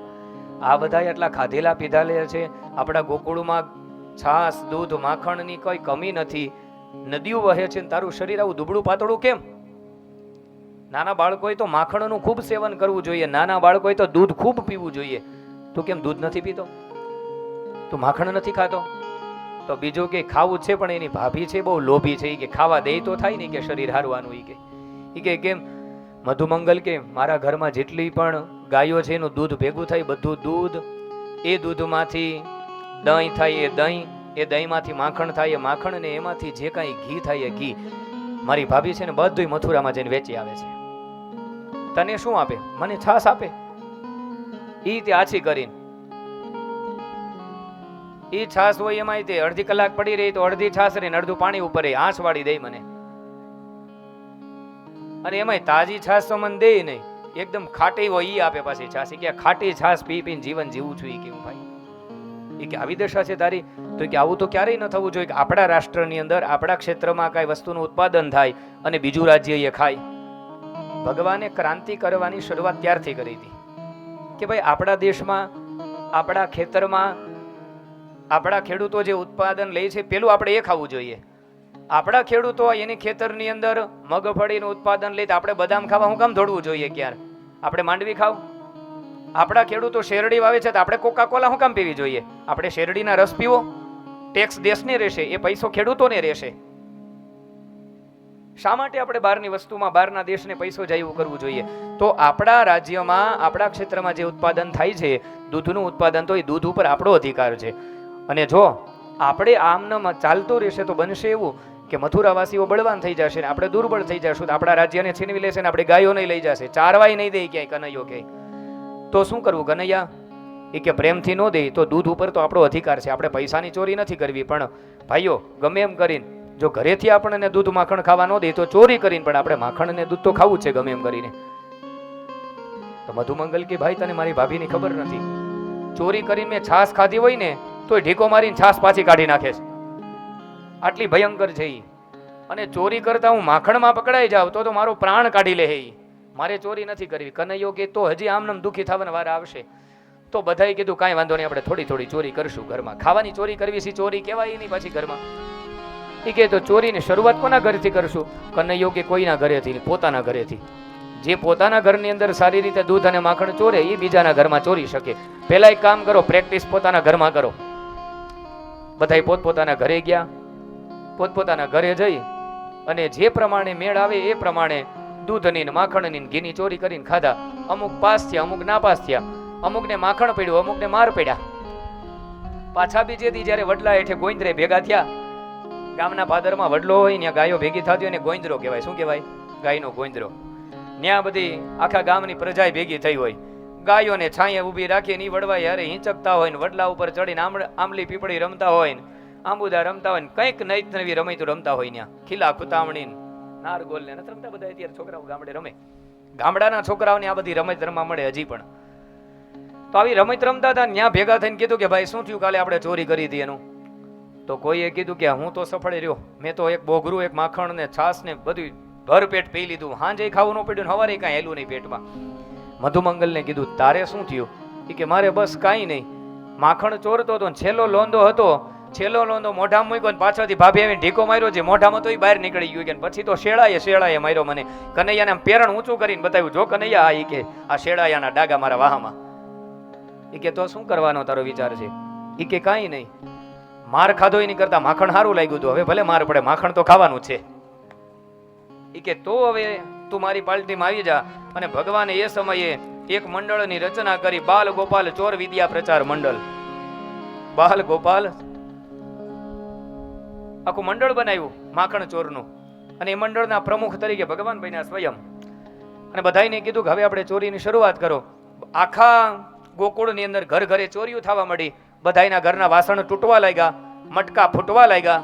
આ બધા એટલા ખાધેલા પીધાલે છે, આપણા ગોકુળમાં છાસ દૂધ માખણની કોઈ કમી નથી, નદીઓ વહે છે, તારું શરીર આવું દુબળું પાતળું કેમ? નાના બાળકોએ તો માખણનું ખૂબ સેવન કરવું જોઈએ, નાના બાળકોએ તો દૂધ ખૂબ પીવું જોઈએ. તું કેમ દૂધ નથી પીતો? તું માખણ નથી ખાતો? તો બીજું કે ખાવું છે, પણ એની ભાભી છે બહુ લોભી છે, કે ખાવા દે તો થાય ને કે શરીર હારવાનું. કે કેમ? મધુમંગલ કે મારા ઘરમાં જેટલી પણ ગાયો છે એનું દૂધ ભેગું થાય, બધું દૂધ, એ દૂધમાંથી દહીં થાય, એ દહીં, એ દહીંમાંથી માખણ થાય, એ માખણ, ને એમાંથી જે કાંઈ ઘી થાય એ ઘી મારી ભાભી છે ને બધું મથુરામાં જઈને વેચી આવે છે. તને શું આપે? મને છાશ આપે. ઈ તે આછી કરીને ઈ છાશ હોય એમાં તે અડધી કલાક પડી રહી તો અડધી છાશ રહી, અડધું પાણી ઉપર આંચ વાળી દે મને. અને એમાં તાજી છાશ તો મને દે નહીં, એકદમ ખાટી હોય ઈ આપે પાછી છાશ. કે ખાટી છાશ પી પીને જીવન જીવું છું. કેવું ભાઈ? એ કે આવી દશા છે તારી? તો કે આવું તો ક્યારેય ન થવું જોઈએ કે આપણા રાષ્ટ્રની અંદર, આપણા ક્ષેત્રમાં કાંઈ વસ્તુનું ઉત્પાદન થાય અને બીજું રાજ્ય એ ખાય. ભગવાને ક્રાંતિ કરવાની શરૂઆત ત્યારથી કરી હતી કે ભાઈ આપણા દેશમાં, આપણા ખેતરમાં, આપણા ખેડૂતો જે ઉત્પાદન લે છે પેલું આપણે એ ખાવું જોઈએ. આપણા ખેડૂતો એની ખેતરની અંદર મગફળીનું ઉત્પાદન લે તો આપણે બદામ ખાવા હું કામ દોડવું જોઈએ? ક્યારે આપણે માંડવી ખાવ? આપણા ખેડૂતો શેરડી વાવે છે તો આપણે કોકા કોલા હું કામ પીવી જોઈએ? આપણે શેરડીના રસ પીવો. ટેક્સ દેશને રહેશે, એ પૈસો ખેડૂતોને રહેશે. શા માટે આપણે બહારની વસ્તુમાં, બહારના દેશને પૈસો જાય એવું કરવું જોઈએ? તો આપણા રાજ્યમાં, આપણા ક્ષેત્રમાં જે ઉત્પાદન થાય છે, દૂધનું ઉત્પાદન, તો એ દૂધ ઉપર આપણો અધિકાર છે. અને જો આપણે આમનામ ચાલતું રહેશે તો બનશે એવું કે મથુરાવાસીઓ બળવાન થઈ જશે ને આપણે દુર્બળ થઈ જશું. આપણા રાજ્યને છીનવી લેશે ને આપણે ગાયો નહીં લઈ જશે, ચારવાય નહીં દે ક્યાંય કનૈયો કે. તો શું કરવું કનૈયા? એ કે પ્રેમથી ન દે તો દૂધ ઉપર તો આપણો અધિકાર છે. આપણે પૈસાની ચોરી નથી કરવી, પણ ભાઈઓ ગમે એમ કરીને જો ઘરેથી આપણને દૂધ માખણ ખાવા ન દે તો ચોરી કરીને પણ આપણે માખણ ને દૂધ તો ખાવું છે ગમે એમ કરીને. તો મધુમંગલ કે ભાઈ તને મારી ભાભીની ખબર નથી, ચોરી કરીને મેં છાશ ખાધી હોય ને તો ઢીકો મારીને છાશ પાછી કાઢી નાખે છે. આટલી ભયંકર છે ઈ. અને ચોરી કરતા હું માખણમાં પકડાઈ જાવ તો મારો પ્રાણ કાઢી લે. મારે ચોરી નથી કરવી. કનૈયો કે તો હજી આમનામ દુઃખી થવાના વાર આવશે. તો બધાએ કીધું કાંઈ વાંધો નહીં, આપણે થોડી થોડી ચોરી કરશું ઘરમાં. ખાવાની ચોરી કરવી છે, ચોરી કહેવાય નહીં પાછી ઘરમાં. એ કે તો ચોરીની શરૂઆત કોના ઘરેથી કરશું? કનૈયો કે કોઈના ઘરેથી, પોતાના ઘરેથી. જે પોતાના ઘરની અંદર સારી રીતે દૂધ અને માખણ ચોરે એ બીજાના ઘરમાં ચોરી શકે. પહેલા એક કામ કરો, પ્રેક્ટિસ પોતાના ઘરમાં કરો. બધાએ પોતપોતાના ઘરે ગયા, પોતપોતાના ઘરે જઈ અને જે પ્રમાણે મેળ આવે એ પ્રમાણે દૂધની માખણની ઘીની ચોરી કરીને ખાધા. અમુક પાસ થયા, અમુક નાપાસ થયા, અમુકને માખણ પડ્યું, અમુકને માર પડ્યા. પાછા બીજે દી જયારે વડલા હેઠે ગોઈંદરે ભેગા થયા, ગામના પાદરમાં વડલો હોય ત્યાં ગાયો ભેગી થતી હોય ને ગોઈંદરો કહેવાય. શું કહેવાય? ગાયનો ગોઈંદરો. ત્યાં બધી આખા ગામની પ્રજા ભેગી થઈ હોય, ગાયોને છાંયે ઊભી રાખીને વડવા યારે હિંચકતા હોય ને વડલા ઉપર ચડીને આંબલી પીપળી રમતા હોય ને આંબુદા રમતા હોય ને કંઈક નઈ નવી રમતો રમતા હોય. ત્યાં ખીલા કુતામણી નારગોલ ને નથી રમતા બધા અત્યારે છોકરાઓ ગામડે રમે. ગામડાના છોકરાઓને આ બધી રમત રમવા મળે હજી પણ. તો આવી રમત રમતા હતા, ત્યાં ભેગા થઈને કીધું કે ભાઈ શું થયું, કાલે આપણે ચોરી કરી હતી એનું? તો કોઈએ કીધું કે હું તો સફળ રહ્યો, મેં તો એક બોગરું, એક માખણ ને છાશ ને બધું ભર પેટ પી લીધું, હાંજે ખાવું ન પડ્યું, હવારે કાંઈ હેલું નહીં પેટમાં. મધુમંગલને કીધું તારે શું થયું? કે મારે બસ કાંઈ નહીં, માખણ ચોરતો હતો, છેલ્લો લોંદો હતો, છેલ્લો લોંદો મોઢામાં મૂક્યો ને પાછળથી ભાભી આવીને ઢીકો માર્યો છે, મોઢામાં તો એ બહાર નીકળી ગયું. કે પછી તો શેળાએ માર્યો મને. કનૈયાને પેરણ ઊંચું કરીને બતાવ્યું, જો કનૈયા આ કે આ શેળાયાના ડાગા મારા વાહમાં. એ કે તો શું કરવાનો તારો વિચાર છે? એ કે કાંઈ નહીં, માર ખાધો એની કરતા માખણ સારું લાગ્યું હતું, હવે ભલે માર પડે, માખણ તો ખાવાનું છે. એ કે તો હવે તું મારી પાર્ટીમાં આવી જા. અને ભગવાને એ સમયે એક મંડળની રચના કરી, બાલ ગોપાલ ચોર વિદ્યા પ્રચાર મંડળ. બાલ ગોપાલ આખું મંડળ બનાવ્યું માખણ ચોરનું, અને એ મંડળના પ્રમુખ તરીકે ભગવાન બન્યા સ્વયં. અને બધાને કીધું કે હવે આપણે ચોરીની શરૂઆત કરો. આખા ગોકુળની અંદર ઘર ઘરે ચોરીઓ થવા મળી. બધાના ઘરના વાસણ તૂટવા લાગ્યા, મટકા ફૂટવા લાગ્યા.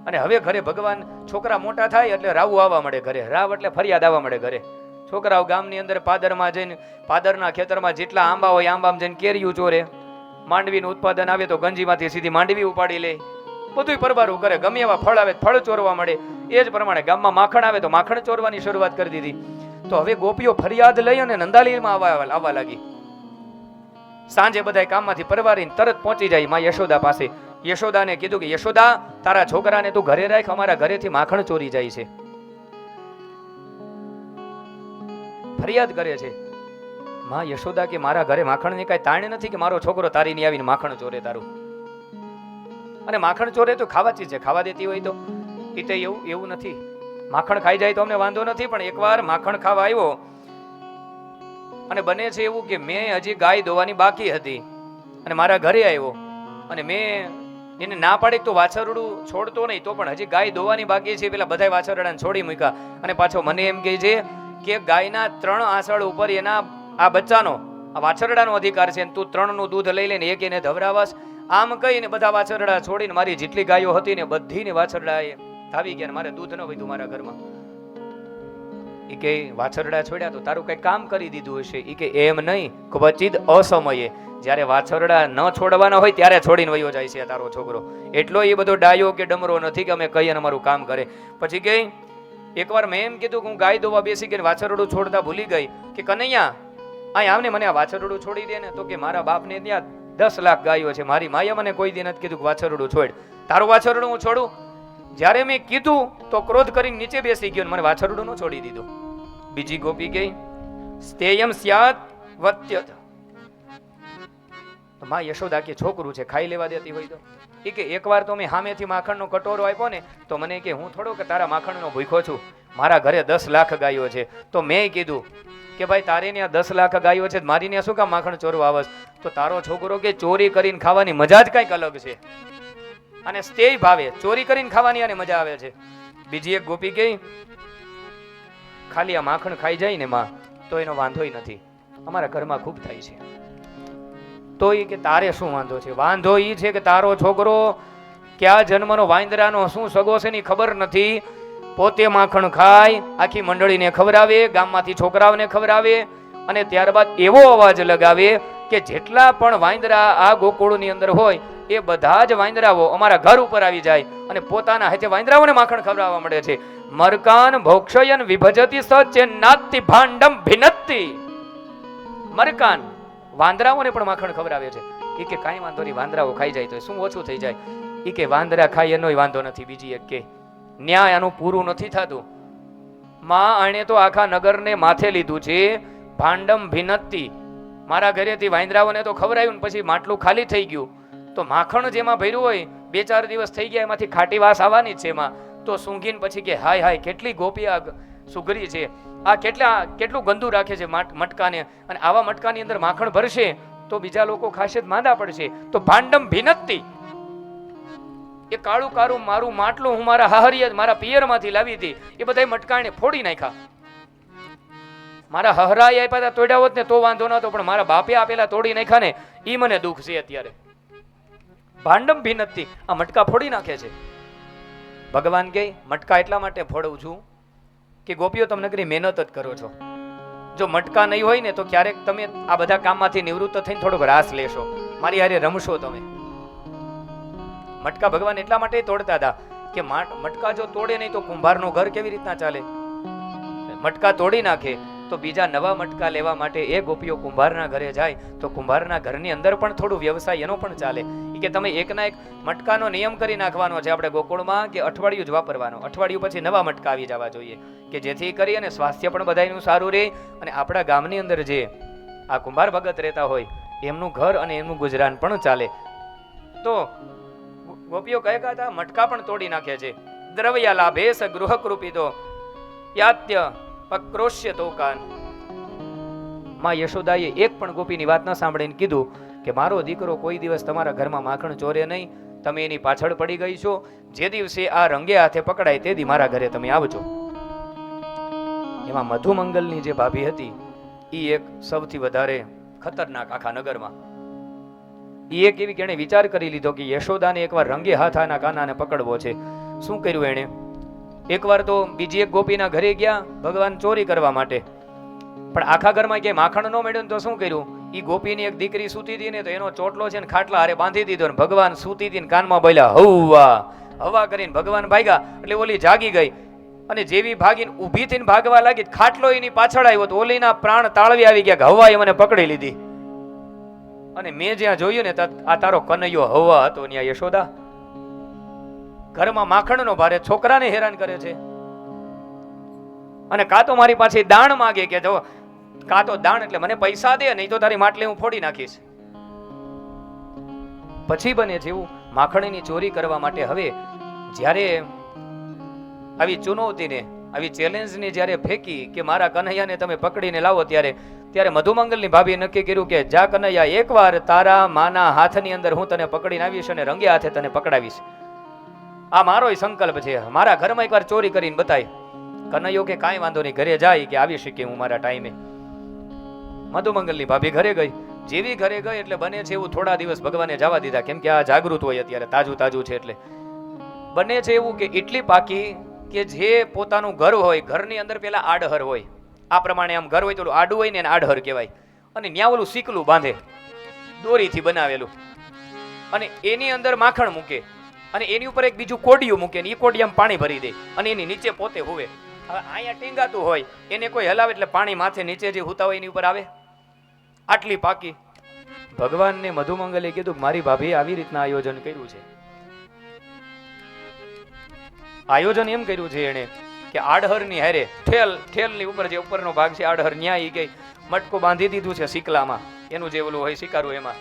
અને હવે ઘરે ભગવાન, છોકરા મોટા થાય એટલે રાવું આવવા મળે ઘરે. રાવ એટલે ફરિયાદ આવવા મળે ઘરે. છોકરાઓ ગામની અંદર પાદરમાં જઈને, પાદરના ખેતરમાં જેટલા આંબા હોય આંબામાં જઈને કેરીયું ચોરે. માંડવીનું ઉત્પાદન આવે તો ગંજીમાંથી સીધી માંડવી ઉપાડી લે. બધું પરબારું કરે. ગમે એવા ફળ આવે ફળ ચોરવા મળે. એ જ પ્રમાણે ગામમાં માખણ આવે તો માખણ ચોરવાની શરૂઆત કરી દીધી. તો હવે ગોપીઓ ફરિયાદ લઈ અને નંદાલીમાં આવવા લાગી. સાંજે બધા કામમાંથી પરવારીને તરત પહોંચી જાય માં યશોદા પાસે. યશોદાને કીધું કે યશોદા, તારા છોકરાને તું ઘરે રાખ, અમારા ઘરેથી માખણ ચોરી જાય છે. ફરિયાદ કરે છે. માં યશોદા કે મારા ઘરે માખણની કાંઈ તાણ નથી કે મારો છોકરો તારી ની આવીને માખણ ચોરે તારું. અને માખણ ચોરે તો ખાવા ચીજ છે, ખાવા દેતી હોય તો એ તો એવું નથી. માખણ ખાઈ જાય તો અમને વાંધો નથી, પણ એકવાર માખણ ખાવા આવ્યો અને બને છે એવું કે મેં હજી ગાય દોવાની બાકી હતી અને મારા ઘરે આવ્યો અને મેં એને ના પાડી તો વાછરડું છોડતો નહીં, તો પણ હજી ગાય દોવાની બાકી છે. પેલા બધા વાછરડાને છોડી મૂક્યા અને પાછો મને એમ કહે છે કે ગાયના 3 આંસળ ઉપર એના આ બચ્ચાનો આ વાછરડાનો અધિકાર છે, તું 3નું દૂધ લઈ લઈને એક એને ધવરાવાસ. આમ કહીને બધા વાછરડા છોડીને મારી જેટલી ગાયો હતી ને બધીને વાછરડા ધાવી ગયા. મારે દૂધ ન વધ્યું મારા ઘરમાં. એ કે વાછરડા છોડ્યા તો તારું કઈ કામ કરી દીધું હશે. એ કે એમ નહીં, ક્વચિત અસમયે, જ્યારે વાછરડા ન છોડવાના હોય ત્યારે છોડીને વયો જાય છે તારો છોકરો. એટલો એ બધો ડાયો કે ડમરો નથી કે અમે કહીએ ને અમારું કામ કરે. પછી કે એકવાર મેં એમ કીધું કે હું ગાય દોવા બેસી ગઈ, વાછરડું છોડતા ભૂલી ગઈ કે કનૈયા અહીં આવને મને આ વાછરડું છોડી દે ને. તો કે મારા બાપને ત્યાં 10 લાખ ગાયો છે, મારી માએ મને કોઈ દી નથી કીધું કે વાછરડું છોડ, તારું વાછરડું હું છોડું. જ્યારે મેં કીધું તો ક્રોધ કરીને નીચે બેસી ગયો, મને વાછરડું ન છોડી દીધું. બીજી ગોપી ગઈ, સ્તેયમ સ્યાત વત્યત. માં યશોદા કે છોકરું છે, ખાઈ લેવા દેતી હોય તો. એ કે એકવાર તો મેં સામેથી માખણનો કટોરો આપ્યો ને તો મને કે હું થોડો કે તારા માખણનો ભૂખ્યો છું, મારા ઘરે 10 લાખ ગાયો છે. તો મેં કીધું કે ભાઈ તારે ત્યાં 10 લાખ ગાયો છે, મારી ત્યાં શું કામ માખણ ચોરવા આવસ? તો તારો છોકરો કે ચોરી કરીને ખાવાની મજા જ કંઈક અલગ છે અને સ્તેય ભાવે, ચોરી કરીને ખાવાની આને મજા આવે છે. બીજી એક ગોપી ગઈ, ખાલી આ માખણ ખાઈ જાય ને માં તો એનો વાંધોય નથી, અમારા ઘરમાં ખૂબ થાય છે. તો એ કે તારે શું વાંધો છે? વાંધો એ છે કે તારો છોકરો ક્યાં જન્મનો વાંદરાનો શું સગો છે ની ખબર નથી, પોતે માખણ ખાય, આખી મંડળીને ખવડાવે, ગામમાંથી છોકરાઓને ખવડાવે અને ત્યારબાદ એવો અવાજ લગાવે કે જેટલા પણ વાંદરા આ ગોકુળની અંદર હોય એ બધા જ વાંદરાઓ અમારા ઘર ઉપર આવી જાય અને પોતાના હાથે વાંદરાઓને માખણ ખવડાવવા મળે છે. મરકાન ભોક્ષયન વિભજતી સચેન્નાતિ ભાંડમ ભિનત્તિ. મરકાન વાંદરાઓને પણ માખણ ખવડાવે છે. એ કે કાંઈ વાંધો નહીં, વાંદરાઓ ખાઈ જાય તો શું ઓછું થઈ જાય? એ કે વાંદરા ખાય એનોય વાંધો નથી. બીજી એક કે ન્યાય આનું પૂરું નથી થતું. માં આણે તો આખા નગરને માથે લીધું છે. ભાંડમ ભિનત્તિ, મારા ઘરેથી વાંદરાઓને તો ખવડાવ્યું પછી માટલું ખાલી થઈ ગયું, તો માખણ જેમાં ભર્યું હોય 2-4 દિવસ થઈ ગયા એમાંથી ખાટી વાસ આવવાની જ છે એમાં. તો સૂંઘીને પછી કે હાય હાય કેટલી ગોપી આ સુગરી છે, આ કેટલું ગંદુ રાખે છે મટકાને, અને આવા મટકાની અંદર માખણ ભરશે તો બીજા લોકો ખાશે જ માંદા પડશે. તો ભાંડમ ભિનત્તિ, એ કાળું કાળું મારું માટલું હું મારા હાહરિયા મારા પિયરમાંથી લાવી હતી, એ બધા મટકાને ફોડી નાખ્યા. મારા હહરાએ આપ્યા હતા તોડ્યા હોત ને તો વાંધો નતો, પણ મારા બાપે આપેલા તોડી નાખ્યા ને એ મને દુઃખ છે અત્યારે. ભાંડમ ભિનત્તિ, આ મટકા ફોડી નાખે છે. ભગવાન કહે મટકા એટલા માટે ફોડું છું કે ગોપીઓ તમે નકરી મહેનત જ કરો છો. જો મટકા નહીં હોય ને તો ક્યારેક તમે આ બધા કામમાંથી નિવૃત્ત થઈને થોડોક રાસ લેશો, મારી હારે રમશો તમે. મટકા ભગવાન એટલા માટે તોડતા હતા કે મટકા જો તોડે નહીં તો કુંભારનું ઘર કેવી રીતના ચાલે? મટકા તોડી નાખે તો બીજા નવા મટકા લેવા માટે એ ગોપીઓ કુંભારના ઘરે જાય તો કુંભારના ઘરની અંદર પણ થોડું વ્યવસાય એનો પણ ચાલે. કે તમે એકના એક મટકાનો નિયમ કરી નાખવાનો છે આપણે ગોકુળમાં કે અઠવાડિયું જ વાપરવાનો, અઠવાડિયું પછી નવા મટકા આવી જવા જોઈએ કે જેથી કરી અને સ્વાસ્થ્ય પણ બધાનું સારું રહે અને આપણા ગામની અંદર જે આ કુંભાર ભગત રહેતા હોય એમનું ઘર અને એમનું ગુજરાન પણ ચાલે. તો ગોપીઓ કહેતા હતા મટકા પણ તોડી નાખે છે. દ્રવ્યા લાભે સ ગૃહ કૃપિતો યાત્ય પક્રોશ્ય તોકાન. માં યશોદાએ એક પણ ગોપીની વાત ન સાંભળીને કીધું કે મારો દીકરો કોઈ દિવસ તમારા ઘરમાં માખણ ચોરે નહીં, તમે એની પાછળ પડી ગઈ છો, જે દિવસે આ રંગે હાથે પકડાય તે દી મારા ઘરે તમે આવજો. એમાં મધુમંગલની જે ભાભી હતી એ એક સૌથી વધારે ખતરનાક આખા નગરમાં. એ એક એવી કેણે વિચાર કરી લીધો કે યશોદાને એકવાર રંગે હાથ આના કાનાને પકડવો છે. શું કર્યું એણે? એકવાર તો બીજી એક ગોપીના ઘરે ગયા ભગવાન ચોરી કરવા માટે, પણ આખા ઘરમાં ક્યાંય માખણ ન મળ્યું તો શું કર્યું? ઈ ગોપીની એક દીકરી સૂતી હતી ને તો એનો ચોટલો છે ને ખાટલા હારે બાંધી દીધો ને ભગવાન સૂતી હતી ને કાનમાં બોલ્યા હવા હવા કરીને ભગવાન ભાગ્યા એટલે ઓલી જાગી ગઈ અને જેવી ભાગીને ઊભી થઈને ભાગવા લાગી ખાટલો એની પાછળ આવ્યો તો ઓલીના પ્રાણ તાળવી આવી ગયા કે હવાએ મને પકડી લીધી. અને મેં જ્યાં જોયું ને આ તારો કનૈયો હવા હતો ત્યાં યશોદા ઘરમાં માખણનો ભારે છોકરાને હેરાન કરે છે અને કાં તો મારી પાસે દાણ માગે કે જો કાં તો દાણ એટલે મને પૈસા દે, નહીં તો તારી માટલી હું ફોડી નાખીશ. પછી બને છે એવું માખણની ચોરી કરવા માટે હવે જ્યારે આવી ચુનૌતીને, આવી ચેલેન્જને જ્યારે ફેંકી કે મારા કનૈયાને તમે પકડીને લાવો, ત્યારે મધુમંગલની ભાભીએ નક્કી કર્યું કે જા કનૈયા, એકવાર તારા માના હાથની અંદર હું તને પકડીને આવીશ અને રંગે હાથે તને પકડાવીશ. આ મારોય સંકલ્પ છે, મારા ઘરમાં એકવાર ચોરી કરીને બતાય. કનૈયો કે કાંઈ વાંધો નહીં, ઘરે જાય કે આવી શકે હું મારા ટાઈમે. મધુમંગલની ભાભી ઘરે ગઈ. જેવી ઘરે ગઈ એટલે બને છે એવું થોડા દિવસ ભગવાને જવા દીધા, કેમ કે આ જાગૃત હોય, અત્યારે તાજું છે. એટલે બને છે એવું કે એટલી પાકી કે જે પોતાનું ઘર હોય, ઘરની અંદર પેલા આડહર હોય, આ પ્રમાણે આમ ઘર હોય તો આડું હોય ને એને આડહર કહેવાય, અને ન્યા ઓલું સિકલું બાંધે દોરીથી બનાવેલું, અને એની અંદર માખણ મૂકે, અને એની ઉપર એક બીજું કોડિયું મૂકે, ને એ કોડિયામાં પાણી ભરી દે, અને એની નીચે પોતે હુવે. હવે અહીંયા ટીંગાતું હોય એને કોઈ હલાવે એટલે પાણી માથે નીચે જે હુતા હોય એની ઉપર આવે. આટલી પાકી. ભગવાનને મધુમંગલે કીધું મારી ભાભી આવી રીતના આયોજન કર્યું છે. આયોજન એમ કર્યું છે એને કે આડહરની હારે ઠેલની ઉપર જે ઉપરનો ભાગ છે આડહર, ન્યાય ગઈ મટકો બાંધી દીધું છે સિકલામાં, એનું જે ઓલું હોય શિકારું એમાં,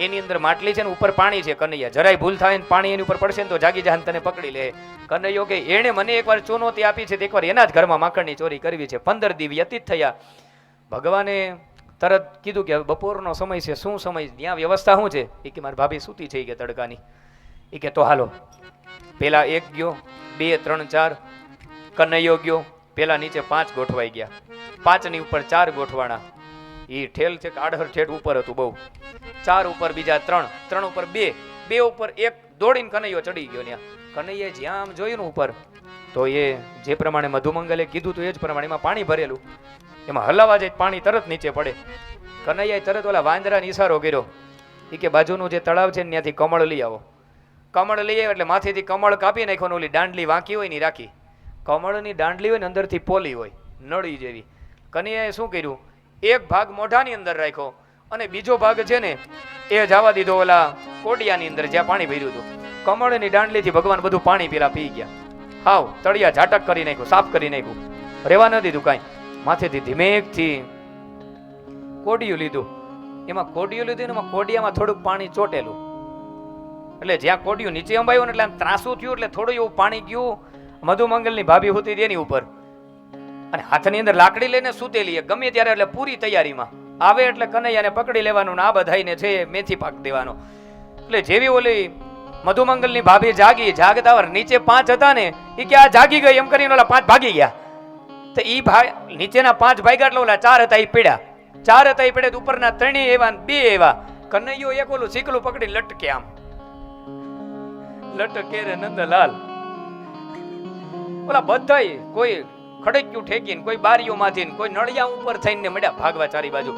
એની અંદર માટલી છે ને ઉપર પાણી છે. કનૈયા જરાય ભૂલ થાય ને પાણી એની ઉપર પડશે ને તો જાગી જાય તને પકડી લે. કનૈયો કે એને મને એકવાર ચુનૌતી આપી છે, એકવાર એના જ ઘરમાં માખણની ચોરી કરવી છે. 15 દી વ્યતીત થયા. ભગવાને તરત કીધું કે બપોરનો સમય છે, શું સમય, ત્યાં વ્યવસ્થા શું છે? એ કે મારી ભાભી સૂતી છે કે તડકાની. એ કે તો હાલો. પેલા 1 ગયો, 2, 3, 4. કનૈયો ગયો. પેલા નીચે 5 ગોઠવાઈ ગયા, 5 ની ઉપર 4 ગોઠવાણા. એ ઠેલ છે આડહર ઠેઠ ઉપર હતું બહુ. 4 ઉપર બીજા 3, 3 ઉપર 2, 2 ઉપર 1. દોડીને કનૈયો ચડી ગયો. ત્યાં કનૈયે જ્યાં આમ જોયું ને ઉપર, તો એ જે પ્રમાણે મધુમંગલે કીધું હતું એ જ પ્રમાણે એમાં પાણી ભરેલું, એમાં હલાવા જાય પાણી તરત નીચે પડે. કનૈયાએ તરત ઓલા વાંદરાને ઈશારો કર્યો. એ કે બાજુનું જે તળાવ છે ને ત્યાંથી કમળ લઈ આવો. કમળ લઈ આવ્યો એટલે માથેથી કમળ કાપી નાખ્યો, ઓલી દાંડલી વાંકી હોય ને રાખી. કમળની દાંડલી હોય ને અંદરથી પોલી હોય, નળી જેવી. કનૈયાએ શું કર્યું, એક ભાગ મોઢાની અંદર રાખ્યો અને બીજો ભાગ છે ને એ જવા દીધો ઓલા કોડિયાની અંદર જ્યાં પાણી ભર્યું હતું. કમળની દાંડલીથી ભગવાન બધું પાણી પેલા પી ગયા. હાવ તળિયા ઝાટક કરી નાખ્યું, સાફ કરી નાખ્યું, રેવા ન દીધું કાંઈ. માથેથી ધીમેકથી કોડિયું લીધું. એમાં કોડિયું લીધું ને એમાં કોડિયામાં થોડુંક પાણી ચોટેલું, એટલે જ્યાં કોડિયું નીચે અંબાયું ને એટલે આમ ત્રાસું થયું, એટલે થોડું એવું પાણી ગયું. મધુમંગલની ભાભી હોતી એની ઉપર, અને હાથની અંદર લાકડી લઈને સૂતેલી, ગમે ત્યારે એટલે પૂરી તૈયારીમાં આવે એટલે કનૈયાને પકડી લેવાનું ને આ બધાઈને છે મેથી પાક દેવાનો. એટલે જેવી ઓલી મધુમંગલની ભાભી જાગી, જાગતા વાર નીચે 5 હતા ને, એ કે આ જાગી ગઈ એમ કરીને ઓલા 5 ભાગી ગયા. તો ઈ નીચેના 5 ભાગ્યા એટલે ઓલા 4 હતા એ પીડ્યા. 4 હતા એ પીડ્યા, ઉપરના 3 એવા 2 એવા. કનૈયો એક ઓલું શીકલું પકડી લટકે, આમ લટકે રે નંદલાલ. ઓલા બધાય કોઈ ખડક્યું ઠેકીને, કોઈ બારીઓ માંથી, કોઈ નળિયા ઉપર થઈને મળ્યા ભાગવા ચારી બાજુ.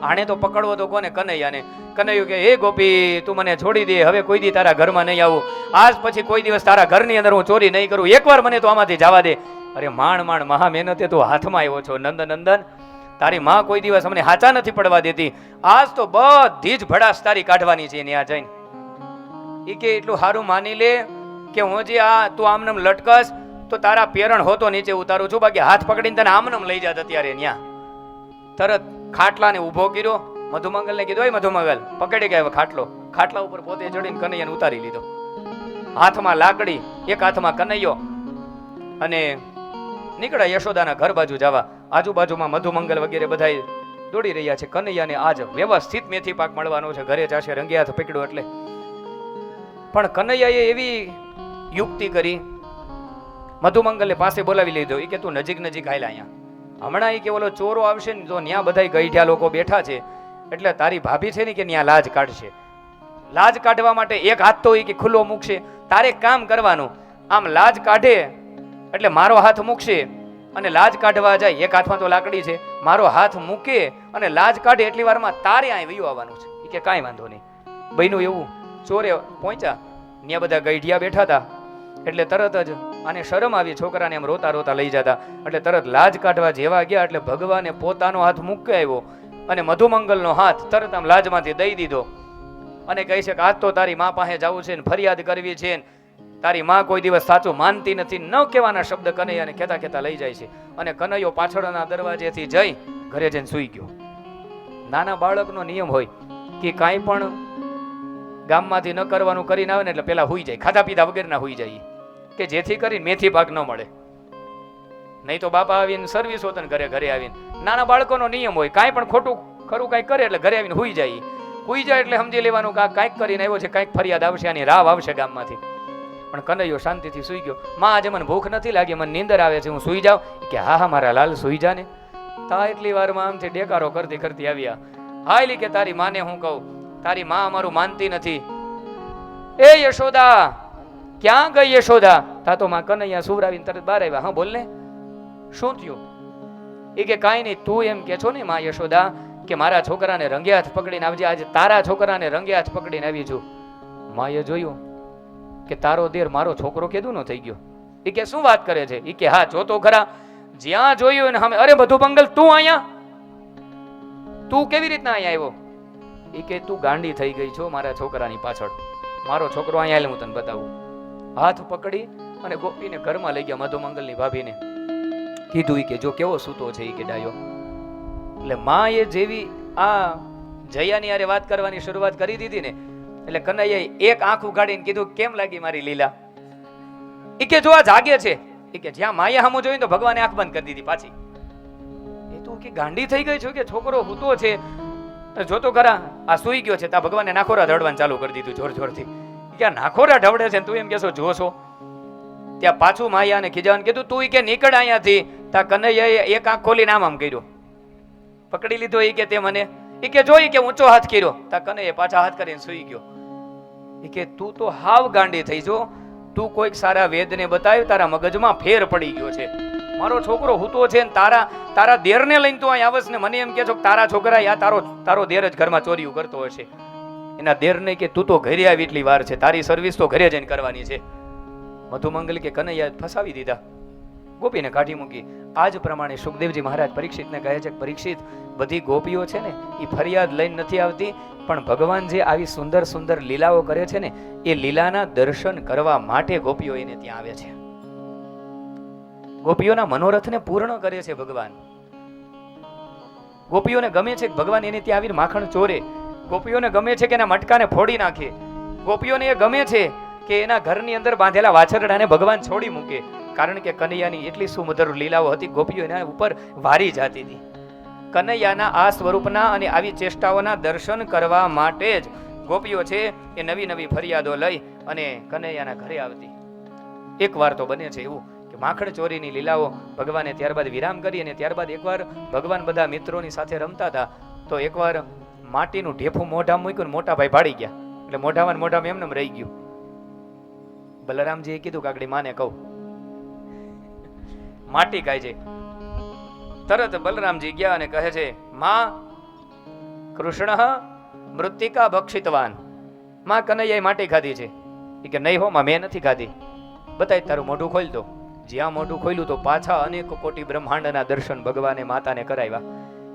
આને તો પકડવો તો કોને? કનૈયાને. કનૈયો કે હે ગોપી, તું મને છોડી દે, હવે કોઈ દી તારા ઘરમાં નહીં આવું, આજ પછી કોઈ દિવસ તારા ઘરની અંદર હું ચોરી નહીં કરું, એકવાર મને તો આમાંથી જવા દે. અરે માણ મહા મહેનતે તું હાથમાં આવ્યો છો નંદન. તારી માં કોઈ દિવસ અમને હાચા નથી પડવા દેતી, આજ તો બધી જ ભડાસ તારી કાઢવાની છે. ત્યાં જઈને એ કે એટલું સારું માની લે કે હું જે આ તું આમનમ લટકસ તો તારા પેરણ હોતો નીચે ઉતારું છું, બાકી હાથ પકડીને તને આમનમ લઈ જાત. અત્યારે ત્યાં તરત ખાટલાને ઊભો કર્યો. મધુમંગલને કીધું હોય મધુમંગલ પકડી ગયા ખાટલો. ખાટલા ઉપર પોતે ચડીને કનૈયાને ઉતારી લીધો. હાથમાં લાકડી, એક હાથમાં કનૈયો, અને નીકળ્યા યશોદાના ઘર બાજુ જવા. આજુબાજુમાં મધુમંગલ વગેરે બધા દોડી રહ્યા છે. કનૈયાને આજ વ્યવસ્થિત મેથી પાક મળવાનો છે, ઘરે જશે રંગે હાથ પકડ્યો એટલે. પણ કનૈયાએ એવી યુક્તિ કરી, મધુમંગલને પાસે બોલાવી લીધો. એ કે તું નજીક આયલા અહીંયા, હમણાં એ કે ઓલો ચોરો આવશે ને તો ત્યાં બધા ગઈઢ્યા લોકો બેઠા છે, એટલે તારી ભાભી છે ને કે ત્યાં લાજ કાઢશે. લાજ કાઢવા માટે એક હાથ તો એ કે ખુલ્લો મૂકશે, તારે કામ કરવાનું. આમ લાજ કાઢે એટલે મારો હાથ મૂકશે, અને લાજ કાઢવા જાય, એક હાથમાં તો લાકડી છે, મારો હાથ મૂકે અને લાજ કાઢે એટલી વારમાં તારે અહીં વયું આવવાનું છે. એ કે કાંઈ વાંધો નહીં. બન્યું એવું, ચોરે પહોંચ્યા, ત્યાં બધા ગઈઢિયા બેઠા હતા. એટલે તરત જ આને શરમ આવી, છોકરાને એમ રોતા રોતા લઈ જતા. એટલે તરત લાજ કાઢવા જેવા ગયા એટલે ભગવાને પોતાનો હાથ મૂકી આવ્યો અને મધુમંગલનો હાથ તરત આમ લાજમાંથી દઈ દીધો, અને કહે છે કે આજ તો તારી મા પાસે જવું છે ને ફરિયાદ કરવી છે, તારી માં કોઈ દિવસ સાચું માનતી નથી, ન કહેવાના શબ્દ કનૈયાને કહેતા કહેતા લઈ જાય છે. અને કનૈયો પાછળના દરવાજેથી જઈ ઘરે જઈને સૂઈ ગયો. નાના બાળકનો નિયમ હોય કે કાંઈ પણ ગામમાંથી ન કરવાનું કરીને આવે ને એટલે પેલા હુઈ જાય, ખાધા પીધા વગરના હુઈ જાય, કે જેથી કરીને મેથી પાક ન મળે. નહીં તો બાપા આવીને સર્વિસ હોત ને ઘરે આવીને. નાના બાળકોનો નિયમ હોય, કાંઈ પણ ખોટું ખરું કાંઈ કરે એટલે ઘરે આવીને હુઈ જાય. હુઈ જાય એટલે સમજી લેવાનું કે આ કાંઈક કરીને આવ્યો છે, કાંઈક ફરિયાદ આવશે, આની રાવ આવશે ગામમાંથી. પણ કનૈયો શાંતિથી સૂઈ ગયો. માં આજે મને ભૂખ નથી લાગી, મને નીંદર આવે છે, હું સૂઈ જાઉં. કે હા હા મારા લાલ સૂઈ જા ને. તા એટલી વારમાં આમથી ડેકારો કરતી કરતી આવ્યા. હાયલી કે તારી માને હું કહું, તારી માં અમારું માનતી નથી. એ યશોદા, ક્યાં ગઈ યશોદા? તા તો માં કનૈયા સુવરાવીને તરત બહાર આવ્યા. હા બોલ ને, શું થયું? એ કે કાંઈ નહીં, તું એમ કે છો ને માં યશોદા કે મારા છોકરાને રંગે હાથ પકડીને આવજે. આજે તારા છોકરાને રંગે હાથ પકડીને આવી છું. માએ જોયું કે તારો દેર મારો છોકરો કેદું નો થઈ ગયો. એ કે શું વાત કરે છે? એ કે હા જો તો ખરા, જ્યાં જોયું ને અમે. અરે બધું બંગલ તું અહીંયા, તું કેવી રીતના અહીંયા આવ્યો? એ કે તું ગાંડી થઈ ગઈ છો મારા છોકરાની પાછળ. મારો છોકરો અહીંયા એટલે હું તને બતાવું. હાથ પકડી અને ગોપીને ઘરમાં લઈ ગયા. મધુમંગલની ભાભીને કીધું કે જો કેવો સૂતો છે. એ કે ડાયો. એટલે માં એ જેવી આ જયાની હારે વાત કરવાની શરૂઆત કરી દીધી ને એટલે કનૈયાએ એક આંખ ઉઘાડીને કીધું કેમ લાગી મારી લીલા? એ કે જો આ જાગે છે. એ કે જ્યાં માયા સામું જોઈને તો ભગવાને આંખ બંધ કરી દીધી પાછી. એ તું કે ગાંડી થઈ ગઈ છો કે છોકરો હૂતો છે જોતો ખરા, આ સૂઈ ગયો છે. તા ભગવાને નાખોરા ઢળવાનું ચાલુ કરી દીધું જોર જોરથી. કે નાખોરા ઢવડે છે તું એમ કેશો જો છો? ત્યાં પાછું માયાને ખીજાવાનું કીધું તું કે નીકળ અહીંયાથી. તા કનૈયાએ એક આંખ ખોલીને આમ કર્યો, પકડી લીધો. એ કે તે મને એ કે જોઈ કે ઊંચો હાથ કર્યો. તા કનૈયે પાછા હાથ કરીને સૂઈ ગયો. એ કે તું તો હાવ ગાંડી થઈ જો, તું કોઈક સારા વેદને બતાવ્યું, તારા મગજમાં ફેર પડી ગયો છે. મારો છોકરો હૂતો છે ને તારા દેરને લઈને તું અહીં આવસ ને મને એમ કે છો કે તારા છોકરા યા તારો દેર જ ઘરમાં ચોરીઓ કરતો હશે. એના દેરને કે તું તો ઘરે આવી એટલી વાર છે, તારી સર્વિસ તો ઘરે જઈને કરવાની છે. મધુમંગલ કે કનૈયા ફસાવી દીધા, ગોપીને કાઢી મૂકી. આ જ પ્રમાણે સુખદેવજી મહારાજ પરીક્ષિતને કહે છે કે પરીક્ષિત, બધી ગોપીઓ છે ને એ ફરિયાદ લઈને નથી આવતી, પણ ભગવાન જે આવી સુંદર સુંદર લીલાઓ કરે છે ને એ લીલાના દર્શન કરવા માટે ગોપીઓ એને ત્યાં આવે છે. ગોપીઓના મનોરથને પૂર્ણ કરે છે ભગવાન. ગોપીઓને ગમે છે કે ભગવાન એને ત્યાં આવીને માખણ ચોરે. ગોપીઓને ગમે છે કે એના મટકાને ફોડી નાખે. ગોપીઓને એ ગમે છે કે એના ઘરની અંદર બાંધેલા વાછરડાને ભગવાન છોડી મૂકે. કારણ કે કનૈયાની એટલી સુમધુર લીલાઓ હતી, ગોપીઓ એના ઉપર વારી જાતી હતી. કનૈયાના આ સ્વરૂપના અને આવી ચેષ્ટાઓના દર્શન કરવા માટે જ ગોપીઓ છે એ નવી નવી ફરિયાદો લઈ અને કનૈયાના ઘરે આવતી. એક વાર તો બને છે એવું કે માખણ ચોરીની લીલાઓ ભગવાને ત્યારબાદ વિરામ કરી અને ત્યારબાદ એકવાર ભગવાન બધા મિત્રોની સાથે રમતા હતા તો એકવાર માટીનું ઢેફું મોઢામાં મૂક્યું, મોટા ભાઈ ભાડી ગયા એટલે મોઢામાં એમને રહી ગયું. બલરામજીએ કીધું કાકડી માને કહું માટી ખાય છે. તરત બલરામજી ગયા અને કહે છે માં કૃષ્ણ મૃત્તિકા ભક્ષિતવાન. માં કનૈયાએ માટી ખાધી છે. એ કે નહીં હો માં, મેં નથી ખાધી. બતાય તારું મોઢું ખોલ દો. જ્યાં મોઢું ખોલ્યું તો પાછા અનેક કોટી બ્રહ્માંડના દર્શન ભગવાને માતાને કરાવ્યા.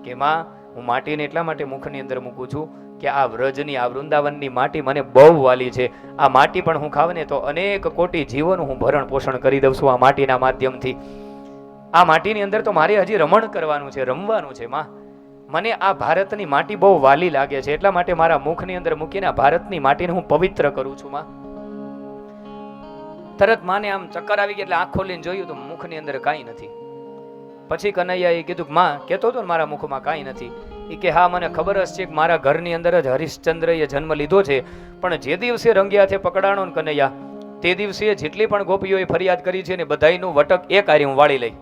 કે માં, હું માટીને એટલા માટે મુખની અંદર મૂકું છું કે આ વ્રજની આ વૃંદાવનની માટી મને બહુ વાલી છે. આ માટી પણ હું ખાવ ને તો અનેક કોટી જીવોનું હું ભરણ પોષણ કરી દઉં છું આ માટીના માધ્યમથી. આ માટીની અંદર તો મારે હજી રમણ કરવાનું છે, રમવાનું છે. માં, મને આ ભારતની માટી બહુ વાલી લાગે છે, એટલા માટે મારા મુખની અંદર મૂકીને આ ભારતની માટીને હું પવિત્ર કરું છું. માં, તરત માને આમ ચક્કર આવી ગઈ એટલે આંખ ખોલીને જોયું તો મુખની અંદર કાંઈ નથી. પછી કનૈયાએ કીધું કે માં, કહેતો હતો ને મારા મુખમાં કાંઈ નથી. એ કે હા મને ખબર જ છે કે મારા ઘરની અંદર જ હરિશ્ચંદ્રએ જન્મ લીધો છે, પણ જે દિવસે રંગ્યા હાથે પકડાણો ને કનૈયા તે દિવસે જેટલી પણ ગોપીઓએ ફરિયાદ કરી છે ને બધાયનું વટક એક હારી હું વાળી લઈ.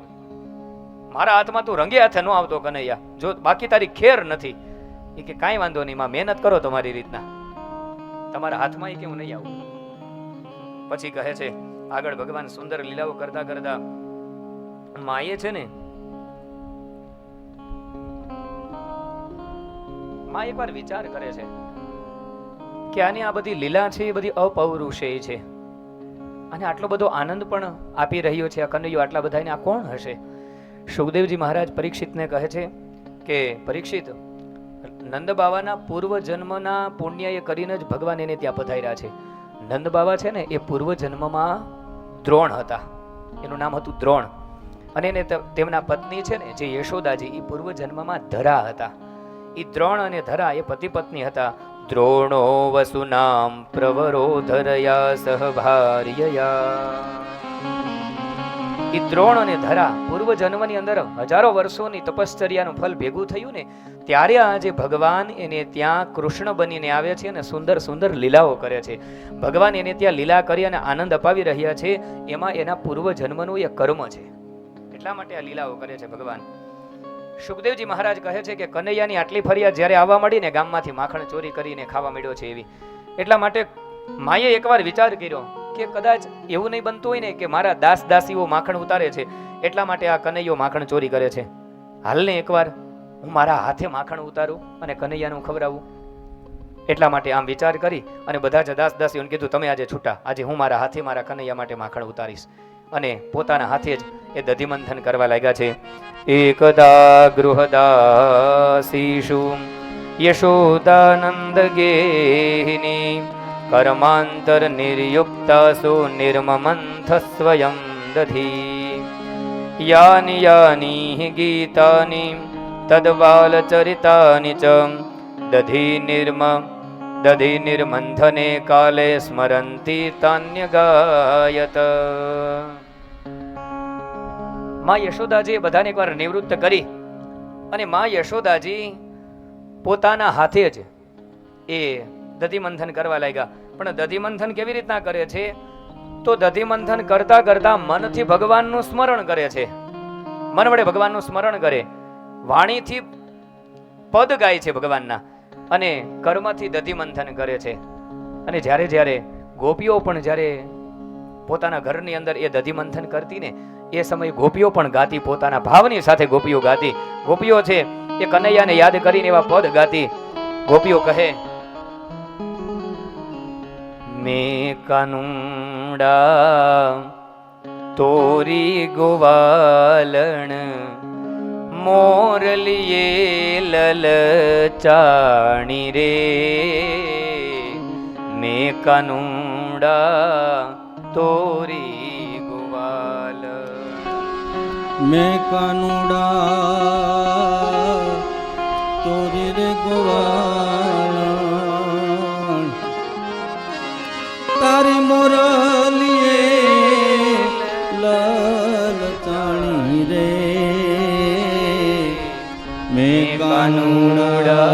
મારા હાથમાં તું રંગે હાથે ન આવતો કનૈયા, જો બાકી તારી ખેર નથી. એ કે કાંઈ વાંધો નહીં માં, મહેનત કરો તમારી રીતના, તમારા હાથમાં કે હું નહીં આવું. પછી કહે છે આગળ ભગવાન સુંદર લીલાઓ કરતા કરતા માએ છે ને માં એકવાર વિચાર કરે છે કે આની આ બધી લીલા છે એ બધી અપૌરુષેય છે અને આટલો બધો આનંદ પણ આપી રહ્યો છે આ કનૈયો, આટલા બધાને આ કોણ હશે? સુખદેવજી મહારાજ પરીક્ષિતને કહે છે કે પરીક્ષિત, નંદ બાવાના પૂર્વ જન્મના પુણ્ય કરીને જ ભગવાન એને ત્યાં પધાર્યા છે. નંદ બાબા છે ને એ પૂર્વ જન્મમાં દ્રોણ હતા, એનું નામ હતું દ્રોણ. અને એને તેમના પત્ની છે ને જે યશોદાજી એ પૂર્વ જન્મમાં ધરા હતા. એ દ્રોણ અને ધરા એ પતિ પત્ની હતા. દ્રોણો વસુનામ પ્રવરો ધરયા સહભાર્યયા. એ દ્રોણ અને ધરા પૂર્વ જન્મની અંદર હજારો વર્ષોની તપશ્ચર્યાનું ફળ ભેગું થયું ને ત્યારે આજે ભગવાન એને ત્યાં કૃષ્ણ બનીને આવે છે અને સુંદર સુંદર લીલાઓ કરે છે. ભગવાન એને ત્યાં લીલા કરી અને આનંદ અપાવી રહ્યા છે. એમાં એના પૂર્વ જન્મનું એ કર્મ છે, એટલા માટે આ લીલાઓ કરે છે ભગવાન. સુખદેવજી મહારાજ કહે છે કે કનૈયાની આટલી ફરિયાદ જ્યારે આવવા મળી ને ગામમાંથી માખણ ચોરી કરીને ખાવા મળ્યો છે એવી, એટલા માટે માએ એકવાર વિચાર કર્યો કે કદાચ એવું નહીં બનતું હોય ને કે મારા દાસ દાસીઓ માખણ ઉતારે છે એટલા માટે આ કનૈયો માખણ ચોરી કરે છે. હાલને એકવાર હું મારા હાથે માખણ ઉતારું અને કનૈયાનું ખવડાવું. એટલા માટે આમ વિચાર કરી અને બધા જ દાસ દાસીઓને કીધું તમે આજે છૂટા, આજે હું મારા હાથે મારા કનૈયા માટે માખણ ઉતારીશ. અને પોતાના હાથે જ એ દધિમંથન કરવા લાગ્યા છે. એકદા ગૃહદાસીષુ યશોદાનંદ ગેહિની કર્માંતર નિર્યુક્તાસુ નિર્મમંથ સ્વયં દધી યાની યાની ગીતાની તદ્બાલ ચરિતાની ચ દધી નિર્મંથને કાલે સ્મરંતી તાન્ય ગાયત. માં યશોદાજીએ બધાને એકવાર નિવૃત્ત કરી અને માં યશોદાજી પોતાના હાથે જ એ દધિમંથન કરવા લાગ્યા. પણ દધિમંથન કેવી રીતના કરે છે? તો દધિમંથન કરતા કરતા મનથી ભગવાનનું સ્મરણ કરે છે. મન વડે ભગવાનનું સ્મરણ કરે, વાણીથી પદ ગાય છે ભગવાનના, અને કર્મથી દધિમંથન કરે છે. અને જ્યારે જ્યારે ગોપીઓ પણ જ્યારે પોતાના ઘરની અંદર એ દધિમંથન કરતી ને એ સમયે ગોપીઓ પણ ગાતી, પોતાના ભાવની સાથે ગોપીઓ ગાતી. ગોપીઓ છે એ કનૈયાને યાદ કરીને એવા પદ ગાતી. ગોપીઓ કહે, મેં કાનુડા તોરી ગોવાલણ મોરલીએ લલચાણી રે. મેં કાનુડા તોરી ગોવાલણ. મેં કાનુડા તોરી રે ગોવાલણ તારી મોરલીએ લલચાણી રે. મેં કાનુડા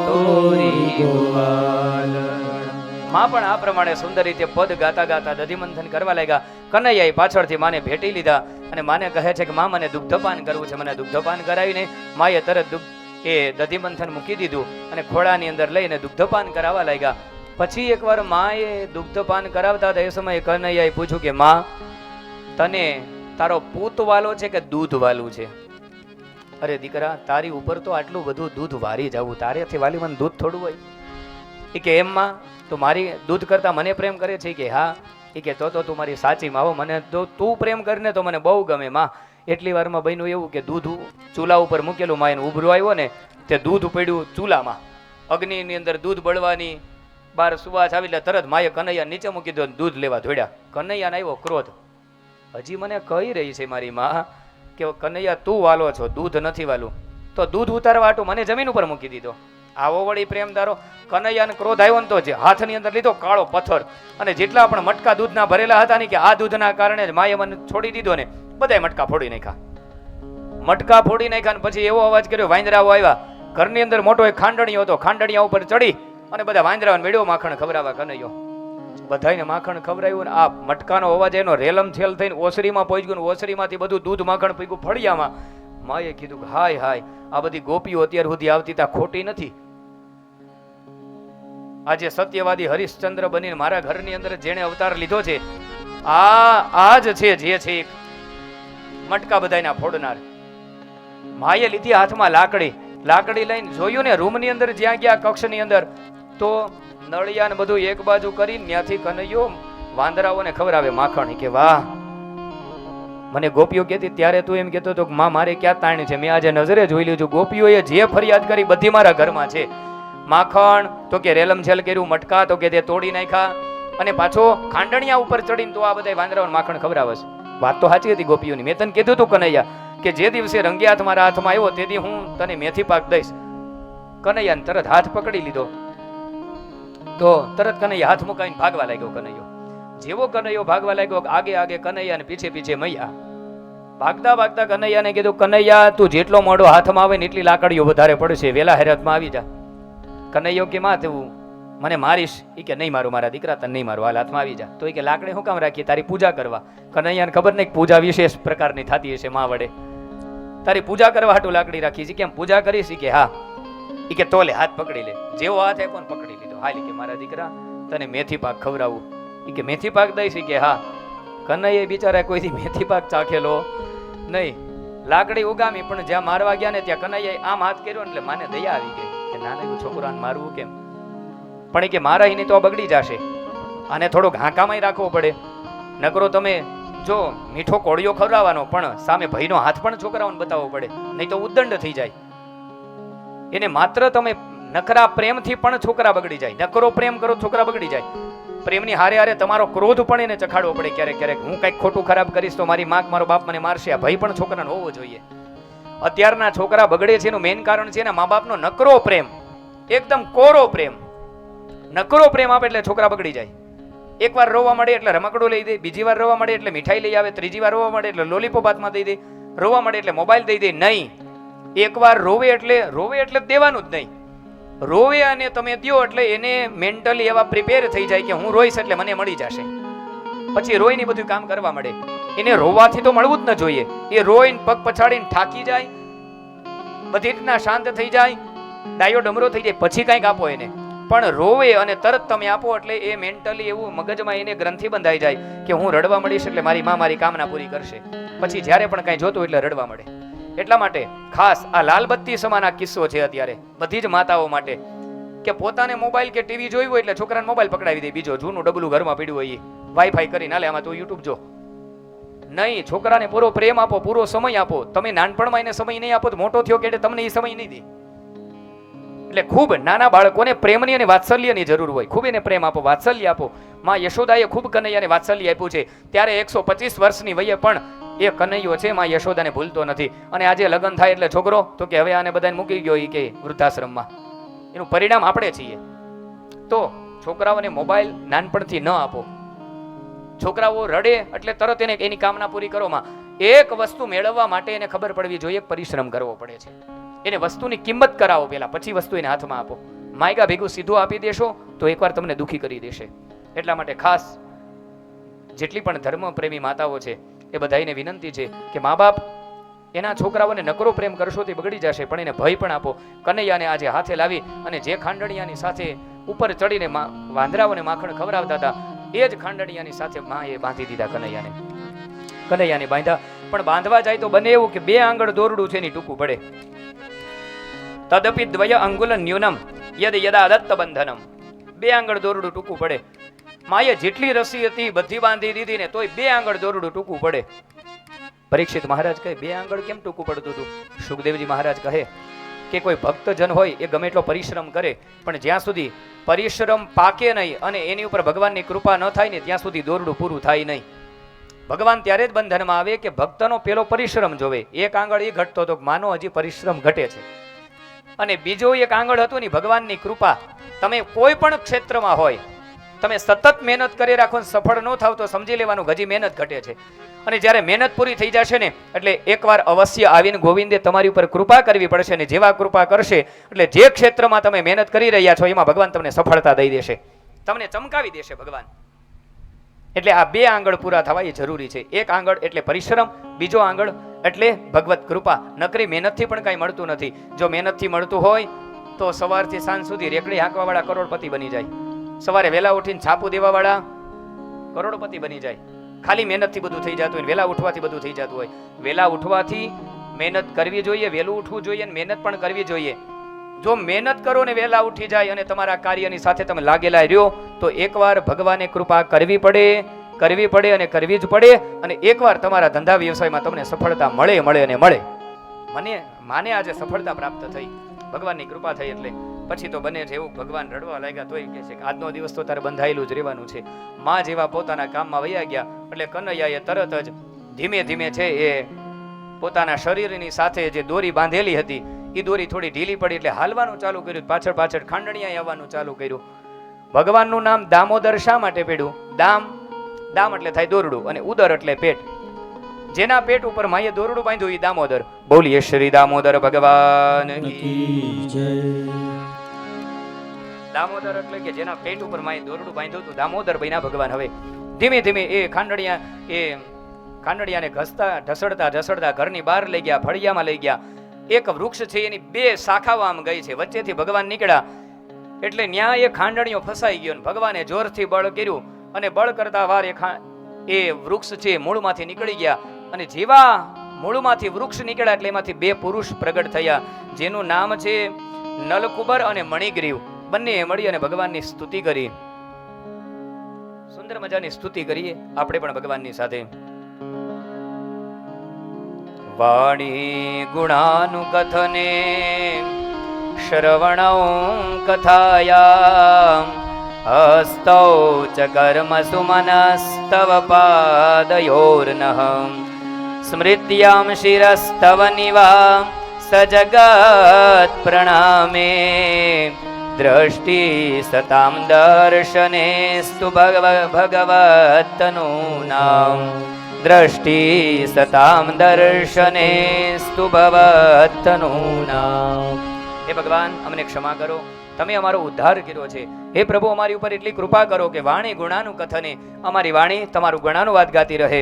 તોરી ગોવાલણ. માં પણ આ પ્રમાણે સુંદર રીતે પદ ગાતા ગાતા દધિમંથન કરવા લાગ્યા. કનૈયાએ પાછળથી માને ભેટી લીધા અને માને કહે છે કે માં મને દુગ્ધપાન કરવું છે. મને દુગ્ધપાન કરાવીને માએ તરત એ દધિમંથન મૂકી દીધું અને ખોળાની અંદર લઈને દુગ્ધપાન કરાવવા લાગ્યા. પછી એકવાર માએ દુગ્ધપાન કરાવતા હતા એ સમયે કનૈયાએ પૂછ્યું કે માં, તને તારો પૂત વાલો છે કે દૂધ વાલું છે? અરે દીકરા, તારી ઉપર તો આટલું બધું દૂધ વારી જવું, તારેથી વાલી મને દૂધ થોડું હોય? એ કે એમ માં, તો મારી દૂધ કરતા મને પ્રેમ કરે છે? કે હા. એ કે તો તું મારી સાચી માં હો, મને તો તું પ્રેમ કરીને તો મને બહુ ગમે માં. એટલી વારમાં બન્યું એવું કે દૂધ ચૂલા ઉપર મૂકેલું, માં એને ઉભરો આવ્યો ને તે દૂધ પડ્યું ચૂલામાં, અગ્નિની અંદર દૂધ બળવાની બાર સુવાસ આવી એટલે તરત માએ કનૈયા નીચે મૂકી દો, દૂધ લેવા ધોડ્યા. કનૈયાને આવ્યો ક્રોધ, હજી મને કહી રહી છે મારી માં કે કનૈયા તું વાલો છો, દૂધ નથી વાલું, તો દૂધ ઉતારવા આટું મને જમીન ઉપર મૂકી દીધો. આવો વળી પ્રેમ તારો? કનૈયાને ક્રોધ આવ્યો ને તો જે હાથની અંદર લીધો કાળો પથ્થર, અને જેટલા પણ મટકા દૂધના ભરેલા હતા ને કે આ દૂધના કારણે જ માએ મને છોડી દીધો ને, બધાય મટકા ફોડી નાખ્યા. મટકા ફોડી નાખ્યા ને પછી એવો અવાજ કર્યો, વાંદરાઓ આવ્યા. ઘરની અંદર મોટો એક ખાંડણીયો હતો, ખાંડણીયા ઉપર ચડી અને બધા વાંદરાઓને મેળ્યો માખણ ખવડાવવા કનૈયો. બધાને માખણ ખવડાવ્યું ને આ મટકાનો અવાજ એનો રેલમ થેલ થઈને ઓસરીમાં પહોંચી ગયું. ઓસરીમાંથી બધું દૂધ માખણ પીગું ફળિયામાં. માએ કીધું હાય હાય, આ બધી ગોપીઓ અત્યાર સુધી આવતી તા ખોટી નથી. આજે સત્યવાદી હરિશ્ચંદ્ર બનીને મારા ઘરની અંદર જેણે અવતાર લીધો છે, આ જ છે જે છે મટકા બધાયના ફોડનાર. માએ લીધી હાથમાં લાકડી. લાકડી લઈને જોયું ને રૂમની અંદર જ્યાં ગયા કક્ષની અંદર, તો નળિયા ને બધું એક બાજુ કરીને ત્યાંથી કનૈયો વાંદરાઓને ખવડાવે માખણ. કે વાહ, મને ગોપીઓ કહેતી ત્યારે તું એમ કહેતો હતો કે માં મારે ક્યાં તાણી છે? મેં આજે નજરે જોઈ લીધું, ગોપીઓએ જે ફરિયાદ કરી બધી મારા ઘરમાં છે. માખણ તો કે રેલમ છેલ કર્યું, મટકા તો કે તે તોડી નાખ્યા, અને પાછો ખાંડણિયા ઉપર ચડીને તો આ બધા વાંદરાઓને માખણ ખવડાવે છે. વાત તો સાચી હતી ગોપીઓની. મેં તને કીધું તું કનૈયા કે જે દિવસે રંગિયાત મારા હાથમાં આવ્યો તે દી હું તને મેથી પાક દઈશ. કનૈયાને તરત હાથ પકડી લીધો તો તરત કનૈયા હાથ મુકાઈને ભાગવા લાગ્યો. કનૈયો જેવો કનૈયો ભાગવા લાગ્યો, આગે આગે કનૈયા ને પીછે પીછે મૈયા. ભાગતા ભાગતા કનૈયાને કીધું, કનૈયા તું જેટલો મોડો હાથમાં આવે ને એટલી લાકડીઓ વધારે પડશે, વેલા હેરતમાં આવી જા. કનૈયો કે માં તું મને મારીશ? એ કે નહીં મારું મારા દીકરા, તને નહીં મારું, હાલ હાથમાં આવી જા. તો એ કે લાકડી હું કામ રાખી? તારી પૂજા કરવા. કનૈયાને ખબર નહીં પૂજા વિશેષ પ્રકારની થતી હશે માં વડે. તારી પૂજા કરવા હાટું લાકડી રાખી છે. કેમ પૂજા કરીશ? કે હા. એ કે તોલે હાથ પકડી લે. જેવો હાથ આપ્યો ને પકડી લીધો. હાલ કે મારા દીકરા તને મેથી પાક ખવડાવું. એ કે મેથી પાક દઈશ? કે હા. કનૈયા બિચારા કોઈથી મેથી પાક ચાખેલો નહીં. લાકડી ઉગામી પણ જ્યાં મારવા ગયા ને ત્યાં કનૈયાએ આમ હાથ કર્યો એટલે માને દયા આવી ગઈ કે નાના એવું છોકરાને મારવું કેમ? પણ એ કે મારા એને તો બગડી જશે, આને થોડોક હાંકામાં રાખવો પડે. નકરો તમે જો મીઠો કોળિયો ખવડાવવાનો પણ સામે ભાઈનો હાથ પણ છોકરાઓને બતાવવો પડે, નહીં તો ઉદંડ થઈ જાય. એને માત્ર તમે નકરા પ્રેમથી પણ છોકરા બગડી જાય. નકરો પ્રેમ કરો છોકરા બગડી જાય. પ્રેમની હારે હારે તમારો ક્રોધ પણ એને ચખાડવો પડે. ક્યારેક ક્યારેક હું કંઈક ખોટું ખરાબ કરીશ તો મારી માં મારો બાપ મને મારશે, આ ભય પણ છોકરાને હોવો જોઈએ. અત્યારના છોકરા બગડે છે એનું મેઇન કારણ છે એના મા બાપનો નકરો પ્રેમ, એકદમ કોરો પ્રેમ. નકરો પ્રેમ આપે એટલે છોકરા બગડી જાય. એકવાર રોવા મળે એટલે રમકડું લઈ દે, બીજી વાર રોવા મળે એટલે મીઠાઈ લઈ આવે, ત્રીજી વાર રોવા મળે એટલે લોલીપોપ હાથમાં દઈ દે, રોવા મળે એટલે મોબાઈલ દઈ દે. નહીં, એકવાર રોવે એટલે દેવાનું જ નહીં. રોવે અને તમે દ્યો એટલે એને મેન્ટલી એવા પ્રિપેર થઈ જાય કે હું રોઈશ એટલે મને મળી જશે. પછી રોઈને બધું કામ કરવા મળે. એને રોવાથી તો મળવું જ ન જોઈએ. એ રોઈને પગ પછાડીને થાકી જાય, બધી રીતના શાંત થઈ જાય, ડાયો ડમરો થઈ જાય, પછી કંઈક આપો એને. પણ રોવે અને તરત તમે આપો એટલે એ મેન્ટલી એવું મગજમાં એને ગ્રંથિ બંધાઈ જાય કે હું રડવા મળીશ એટલે મારી માં મારી કામના પૂરી કરશે. પછી જ્યારે પણ કંઈ જોતું એટલે રડવા મળે. એટલા માટે ખાસ આ લાલબત્તી સમાન આ કિસ્સો છે અત્યારે બધી જ માતાઓ માટે કે પોતાને મોબાઈલ કે ટીવી જોયું હોય એટલે છોકરાને મોબાઈલ પકડાવી દે. બીજો જૂનું ડબલું ઘરમાં પીડ્યું હોય વાઈફાઈ કરીને હાલે આમાં તું યુટ્યુબ જો. નહીં, છોકરાને પૂરો પ્રેમ આપો, પૂરો સમય આપો. તમે નાનપણમાં એને સમય નહીં આપો તો મોટો થયો કે તમને એ સમય નહીં દે. એટલે ખૂબ નાના બાળકોને પ્રેમની અને વાત્સલ્યની જરૂર હોય. ખૂબ એને પ્રેમ આપો, વાત્સલ્ય આપો. માં યશોદાએ ખૂબ કનૈયાને વાત્સલ્ય આપ્યું છે. ત્યારે 125 વર્ષની વયે પણ એ કનૈયો છે માં યશોદાને ભૂલતો નથી. અને આજે લગ્ન થાય એટલે છોકરો તો કે હવે આને બધાને મૂકી ગયો કે વૃદ્ધાશ્રમમાં. એનું પરિણામ આપણે છીએ. તો છોકરાઓને મોબાઈલ નાનપણથી ન આપો. છોકરાઓ રડે એટલે તરત એને એની કામના પૂરી કરો. માં એક વસ્તુ મેળવવા માટે એને ખબર પડવી જોઈએ, પરિશ્રમ કરવો પડે છે. એને વસ્તુની કિંમત કરાવો પહેલા, પછી વસ્તુ એને હાથમાં આપો. માયગા ભેગું સીધું આપી દેશો તો એકવાર તમને દુઃખી કરી દેશે. એટલા માટે ખાસ જેટલી પણ ધર્મ પ્રેમી માતાઓ છે એ બધાને વિનંતી છે કે મા બાપ એના છોકરાઓને નકરો પ્રેમ કરશો તે બગડી જશે, પણ એને ભય પણ આપો. કનૈયાને આજે હાથે લાવી અને જે ખાંડણિયાની સાથે ઉપર ચડીને વાંદરાઓને માખણ ખવડાવતા હતા એ જ ખાંડણિયાની સાથે માં એ બાંધી દીધા કનૈયાને બાંધ્યા. પણ બાંધવા જાય તો બને એવું કે 2 આંગળ દોરડું છે એની ટૂંકું પડે. તદપી દ્વય અંગુલ ન્યૂનમ યદ યદા દત્ત બંધનમ. 2 આંગળ દોરડું ટૂંકું પડે. માએ જેટલી રસી હતી બધી બાંધી દીધી ને તોય 2 આંગળ દોરડું ટૂંકું પડે. પરીક્ષિત મહારાજ કહે 2 આંગળ કેમ ટૂંકું પડતું હતું? સુખદેવજી મહારાજ કહે કે કોઈ ભક્તજન હોય એ ગમે એટલો પરિશ્રમ કરે પણ જ્યાં સુધી પરિશ્રમ પાકે નહીં અને એની ઉપર ભગવાનની કૃપા ન થાય ને ત્યાં સુધી દોરડું પૂરું થાય નહીં. ભગવાન ત્યારે જ બંધનમાં આવે કે ભક્તનો પેલો પરિશ્રમ જોવે. 1 આંગળ એ ઘટતો હતો, માનો હજી પરિશ્રમ ઘટે છે. અને બીજો 1 આંગળ હતું ને ભગવાનની કૃપા. તમે કોઈ પણ ક્ષેત્રમાં હોય, તમે સતત મહેનત કરી રાખો, સફળ ન થાવ તો સમજી લેવાનું હજી મહેનત ઘટે છે. અને જ્યારે મહેનત પૂરી થઈ જશે ને એટલે એકવાર અવશ્ય આવીને ગોવિંદે તમારી ઉપર કૃપા કરવી પડશે. ને જેવા કૃપા કરશે એટલે જે ક્ષેત્રમાં તમે મહેનત કરી રહ્યા છો એમાં ભગવાન તમને સફળતા દઈ દેશે, તમને ચમકાવી દેશે ભગવાન. એટલે આ 2 આંગળ પૂરા થવા એ જરૂરી છે. 1 આંગળ એટલે પરિશ્રમ, બીજો આંગળ એટલે ભગવત કૃપા. નકરી મહેનતથી પણ કાંઈ મળતું નથી. જો મહેનતથી મળતું હોય તો સવારથી સાંજ સુધી રેકડી હાંકવાવાળા કરોડપતિ બની જાય, સવારે વહેલા ઉઠીને છાપું દેવાવાળા કરોડપતિ બની જાય. ખાલી મહેનતથી બધું થઈ જતું હોય, વહેલા ઉઠવાથી બધું થઈ જતું હોય. વહેલા ઉઠવાથી મહેનત કરવી જોઈએ, વહેલું ઉઠવું જોઈએ અને મહેનત પણ કરવી જોઈએ. જો મહેનત કરો ને વહેલા ઉઠી જાય અને તમારા કાર્યની સાથે તમે લાગેલા રહ્યો તો એકવાર ભગવાને કૃપા કરવી પડે અને કરવી જ પડે. અને એકવાર તમારા ધંધા વ્યવસાયમાં તમને સફળતા મળે અને મળે. માને આજે સફળતા પ્રાપ્ત થઈ, ભગવાનની કૃપા થઈ. એટલે પછી તો બને છે એવું ભગવાન રડવા લાગ્યા તોય કહે છે કે આજનો દિવસ તો તારે બંધાયેલું જ રહેવાનું છે. માં જેવા પોતાના કામમાં વયા ગયા એટલે કનૈયાએ તરત જ ધીમે ધીમે છે એ પોતાના શરીરની સાથે જે દોરી બાંધેલી હતી એ દોરી થોડી ઢીલી પડી એટલે હાલવાનું ચાલુ કર્યું. પાછળ પાછળ ખાંડણીયા આવવાનું ચાલુ કર્યું. ભગવાનનું નામ દામોદર શા માટે પડ્યું? દામ એટલે થાય દોરડું અને ઉદર એટલે પેટ. જેના પેટ ઉપર માએ દોરડું બાંધ્યું એ દામોદર. બોલીએ શ્રી દામોદર ભગવાન કી જય. દામોદર એટલે કે જેના પેટ ઉપર માએ દોરડું બાંધ્યું હતું દામોદર બન્યા ભગવાન. હવે ધીમે ધીમે એ ખાંડણિયાને ઘસતા ઢસડતા ઘરની બહાર લઈ ગયા, ફળિયામાં લઈ ગયા. એક વૃક્ષ છે એની બે શાખાઓ આમ ગઈ છે, વચ્ચેથી ભગવાન નીકળ્યા એટલે ન્યા એ ખાંડણીઓ ફસાઈ ગયો. ભગવાને જોરથી બળ કર્યું અને બળ કરતા વાર એ વૃક્ષ છે મૂળમાંથી નીકળી ગયા. અને જેવા મૂળમાંથી વૃક્ષ નીકળ્યા એટલે એમાંથી બે પુરુષ પ્રગટ થયા, જેનું નામ છે નલકુબર અને મણિગ્રીવ. બંને મળી અને ભગવાનની સ્તુતિ કરી. સુંદર મજાની સ્તુતિ કરીએ આપણે પણ ભગવાનની સાથે. વાણી ગુણાનુકથને શ્રવણૌ કથાયા હસ્તૌ ચ કર્મ સુમનસ્તવ પાદયોર્નઃ સ્મૃત્યામ શિરસ્તવ નિવા સજગત પ્રણામે દ્રષ્ટિ સતામ દર્શનેસ્તુ ભગવતનું નામ દ્રષ્ટિ સતામ દર્શનેસ્તુ ભગવતનું નામ. હે ભગવાન, અમને ક્ષમા કરો, તમે અમારો ઉદ્ધાર કર્યો છે. હે પ્રભુ, અમારી ઉપર એટલી કૃપા કરો કે વાણી ગુણાનું કથને અમારી વાણી તમારું ગુણાનુવાદ ગાતી રહે.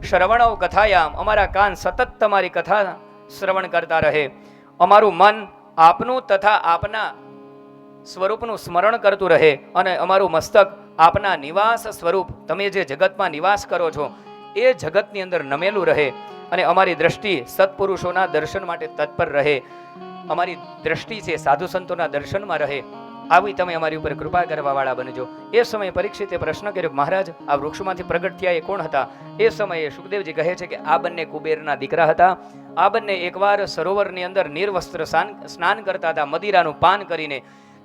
શ્રવણો કથાયામ અમારા કાન સતત તમારી કથા શ્રવણ કરતા રહે. અમારું મન આપનું તથા આપના સ્વરૂપનું સ્મરણ કરતું રહે અને અમારું મસ્તક આપના નિવાસ સ્વરૂપ તમે જે જગતમાં નિવાસ કરો છો એ જગતની અંદર નમેલું રહે. અને અમારી દ્રષ્ટિ સત્પુરુષોના દર્શન માટે તત્પર રહે. અમારી દ્રષ્ટિ છે સાધુ સંતોના દર્શનમાં રહે. આવી તમે અમારી ઉપર કૃપા કરવા વાળા બનજો. એ સમયે પરીક્ષિતે પ્રશ્ન કર્યો, મહારાજ, આ વૃક્ષમાંથી પ્રગટ થયા એ કોણ હતા? એ સમયે સુખદેવજી કહે છે કે આ બંને કુબેરના દીકરા હતા. આ બંને એકવાર સરોવરની અંદર નિર્વસ્ત્ર સ્નાન કરતા હતા, મદિરાનું પાન કરીને.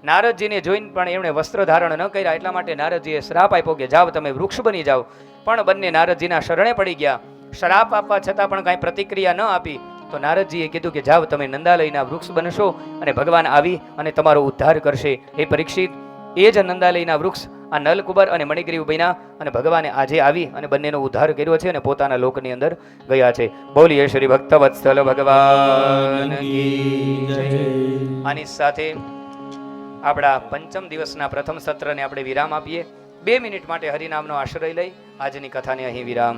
નારદજીને જોઈને પણ એમણે વસ્ત્ર ધારણ ન કર્યા, એટલા માટે નારદજીએ શ્રાપ આપ્યો કે જાઓ તમે વૃક્ષ બની જાઓ. પણ બંને નારદજીના શરણે પડી ગયા. શ્રાપ આપવા છતાં પણ કાંઈ પ્રતિક્રિયા ન આપી તો નારદજીએ કીધું કે જાઓ તમે નંદાલયના વૃક્ષ બનશો અને ભગવાન આવી અને તમારો ઉદ્ધાર કરશે. હે પરીક્ષિત, એ જ નંદાલયના વૃક્ષ આ નલકુબર અને મણિગ્રીવ બન્યા અને ભગવાને આજે આવી અને બંનેનો ઉદ્ધાર કર્યો છે અને પોતાના લોકની અંદર ગયા છે. બોલીએ શ્રી ભક્તવત્સલ ભગવાન કી જય. આની સાથે આપણા પંચમ દિવસના પ્રથમ સત્રને આપણે વિરામ આપીએ. 2 મિનિટ માટે હરિનામનો આશ્રય લઈ આજની કથાને અહીં વિરામ.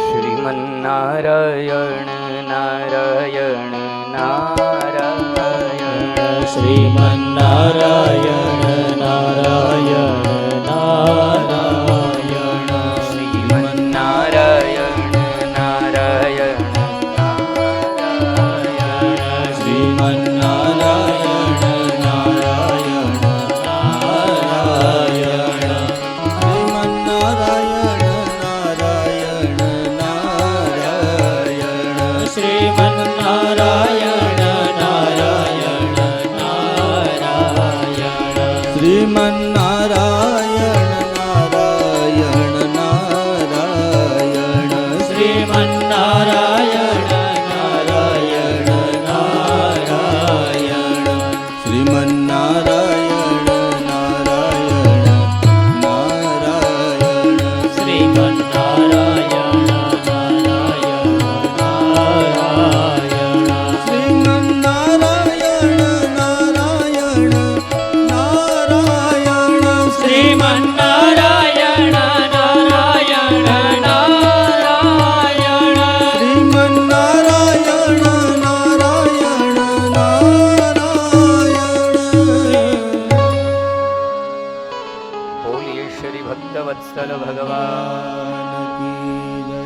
શ્રીમન્નારાયણ નારાયણ નારાયણ શ્રીમન્નારાયણ નારાયણ નારાયણ શ્રીમન્નારાયણ નારાયણ નારાયણ શ્રીમન્નારાયણ નારાયણ નારાયણ શ્રીમન્નારાયણ નારાયણ નારાયણ શ્રીમન્નારાયણ નારાયણ નારાયણ શ્રીમન્નારાયણ નારાયણ નારાયણ શ્રીમન્નારાયણ નારાયણ નારાયણ શ્રીમન્નારાયણ ભક્તવત્સલ ભગવાન કી જય.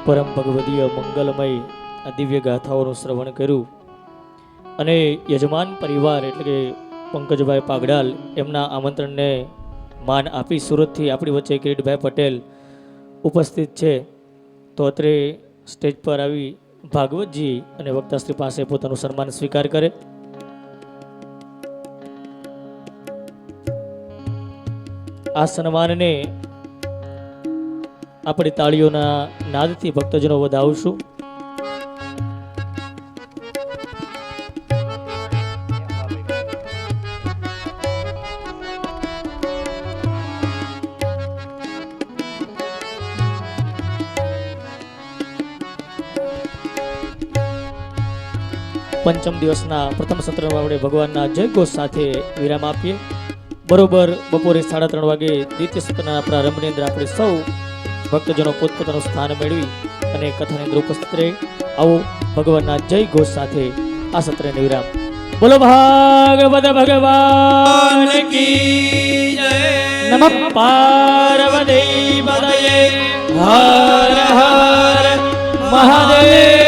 પરમ ભગવદીય મંગલમય આ દિવ્ય ગાથાઓનું શ્રવણ કર્યું અને યજમાન પરિવાર એટલે કે પંકજભાઈ પાગડાલ એમના આમંત્રણને માન આપી સુરતથી આપણી વચ્ચે કિરીટભાઈ પટેલ ઉપસ્થિત છે. તો અત્રે સ્ટેજ પર આવી ભાગવતજી અને વક્તાશ્રી પાસે પોતાનું સન્માન સ્વીકાર કરે. આ સન્માનને આપણી તાળીઓના નાદથી ભક્તજનો વધાવશું. પંચમ દિવસના પ્રથમ સત્રમાં આપણે ભગવાનના જય ઘોષ સાથે વિરામ આપીએ. બરોબર બપોરે 3:30 વાગે દ્વિતીય સત્રના પ્રારંભની અંદર આપણે સૌ ભક્તજનો પોતપોતાનું સ્થાન મેળવી અને કથાની અંદર ઉપસ્થિત રહી. આવો ભગવાનના જય ઘોષ સાથે આ સત્રને વિરામ. બોલો ભાગવત ભગવાન કી જય. નમઃ પાર્વતી પતયે. હર હર મહાદેવ.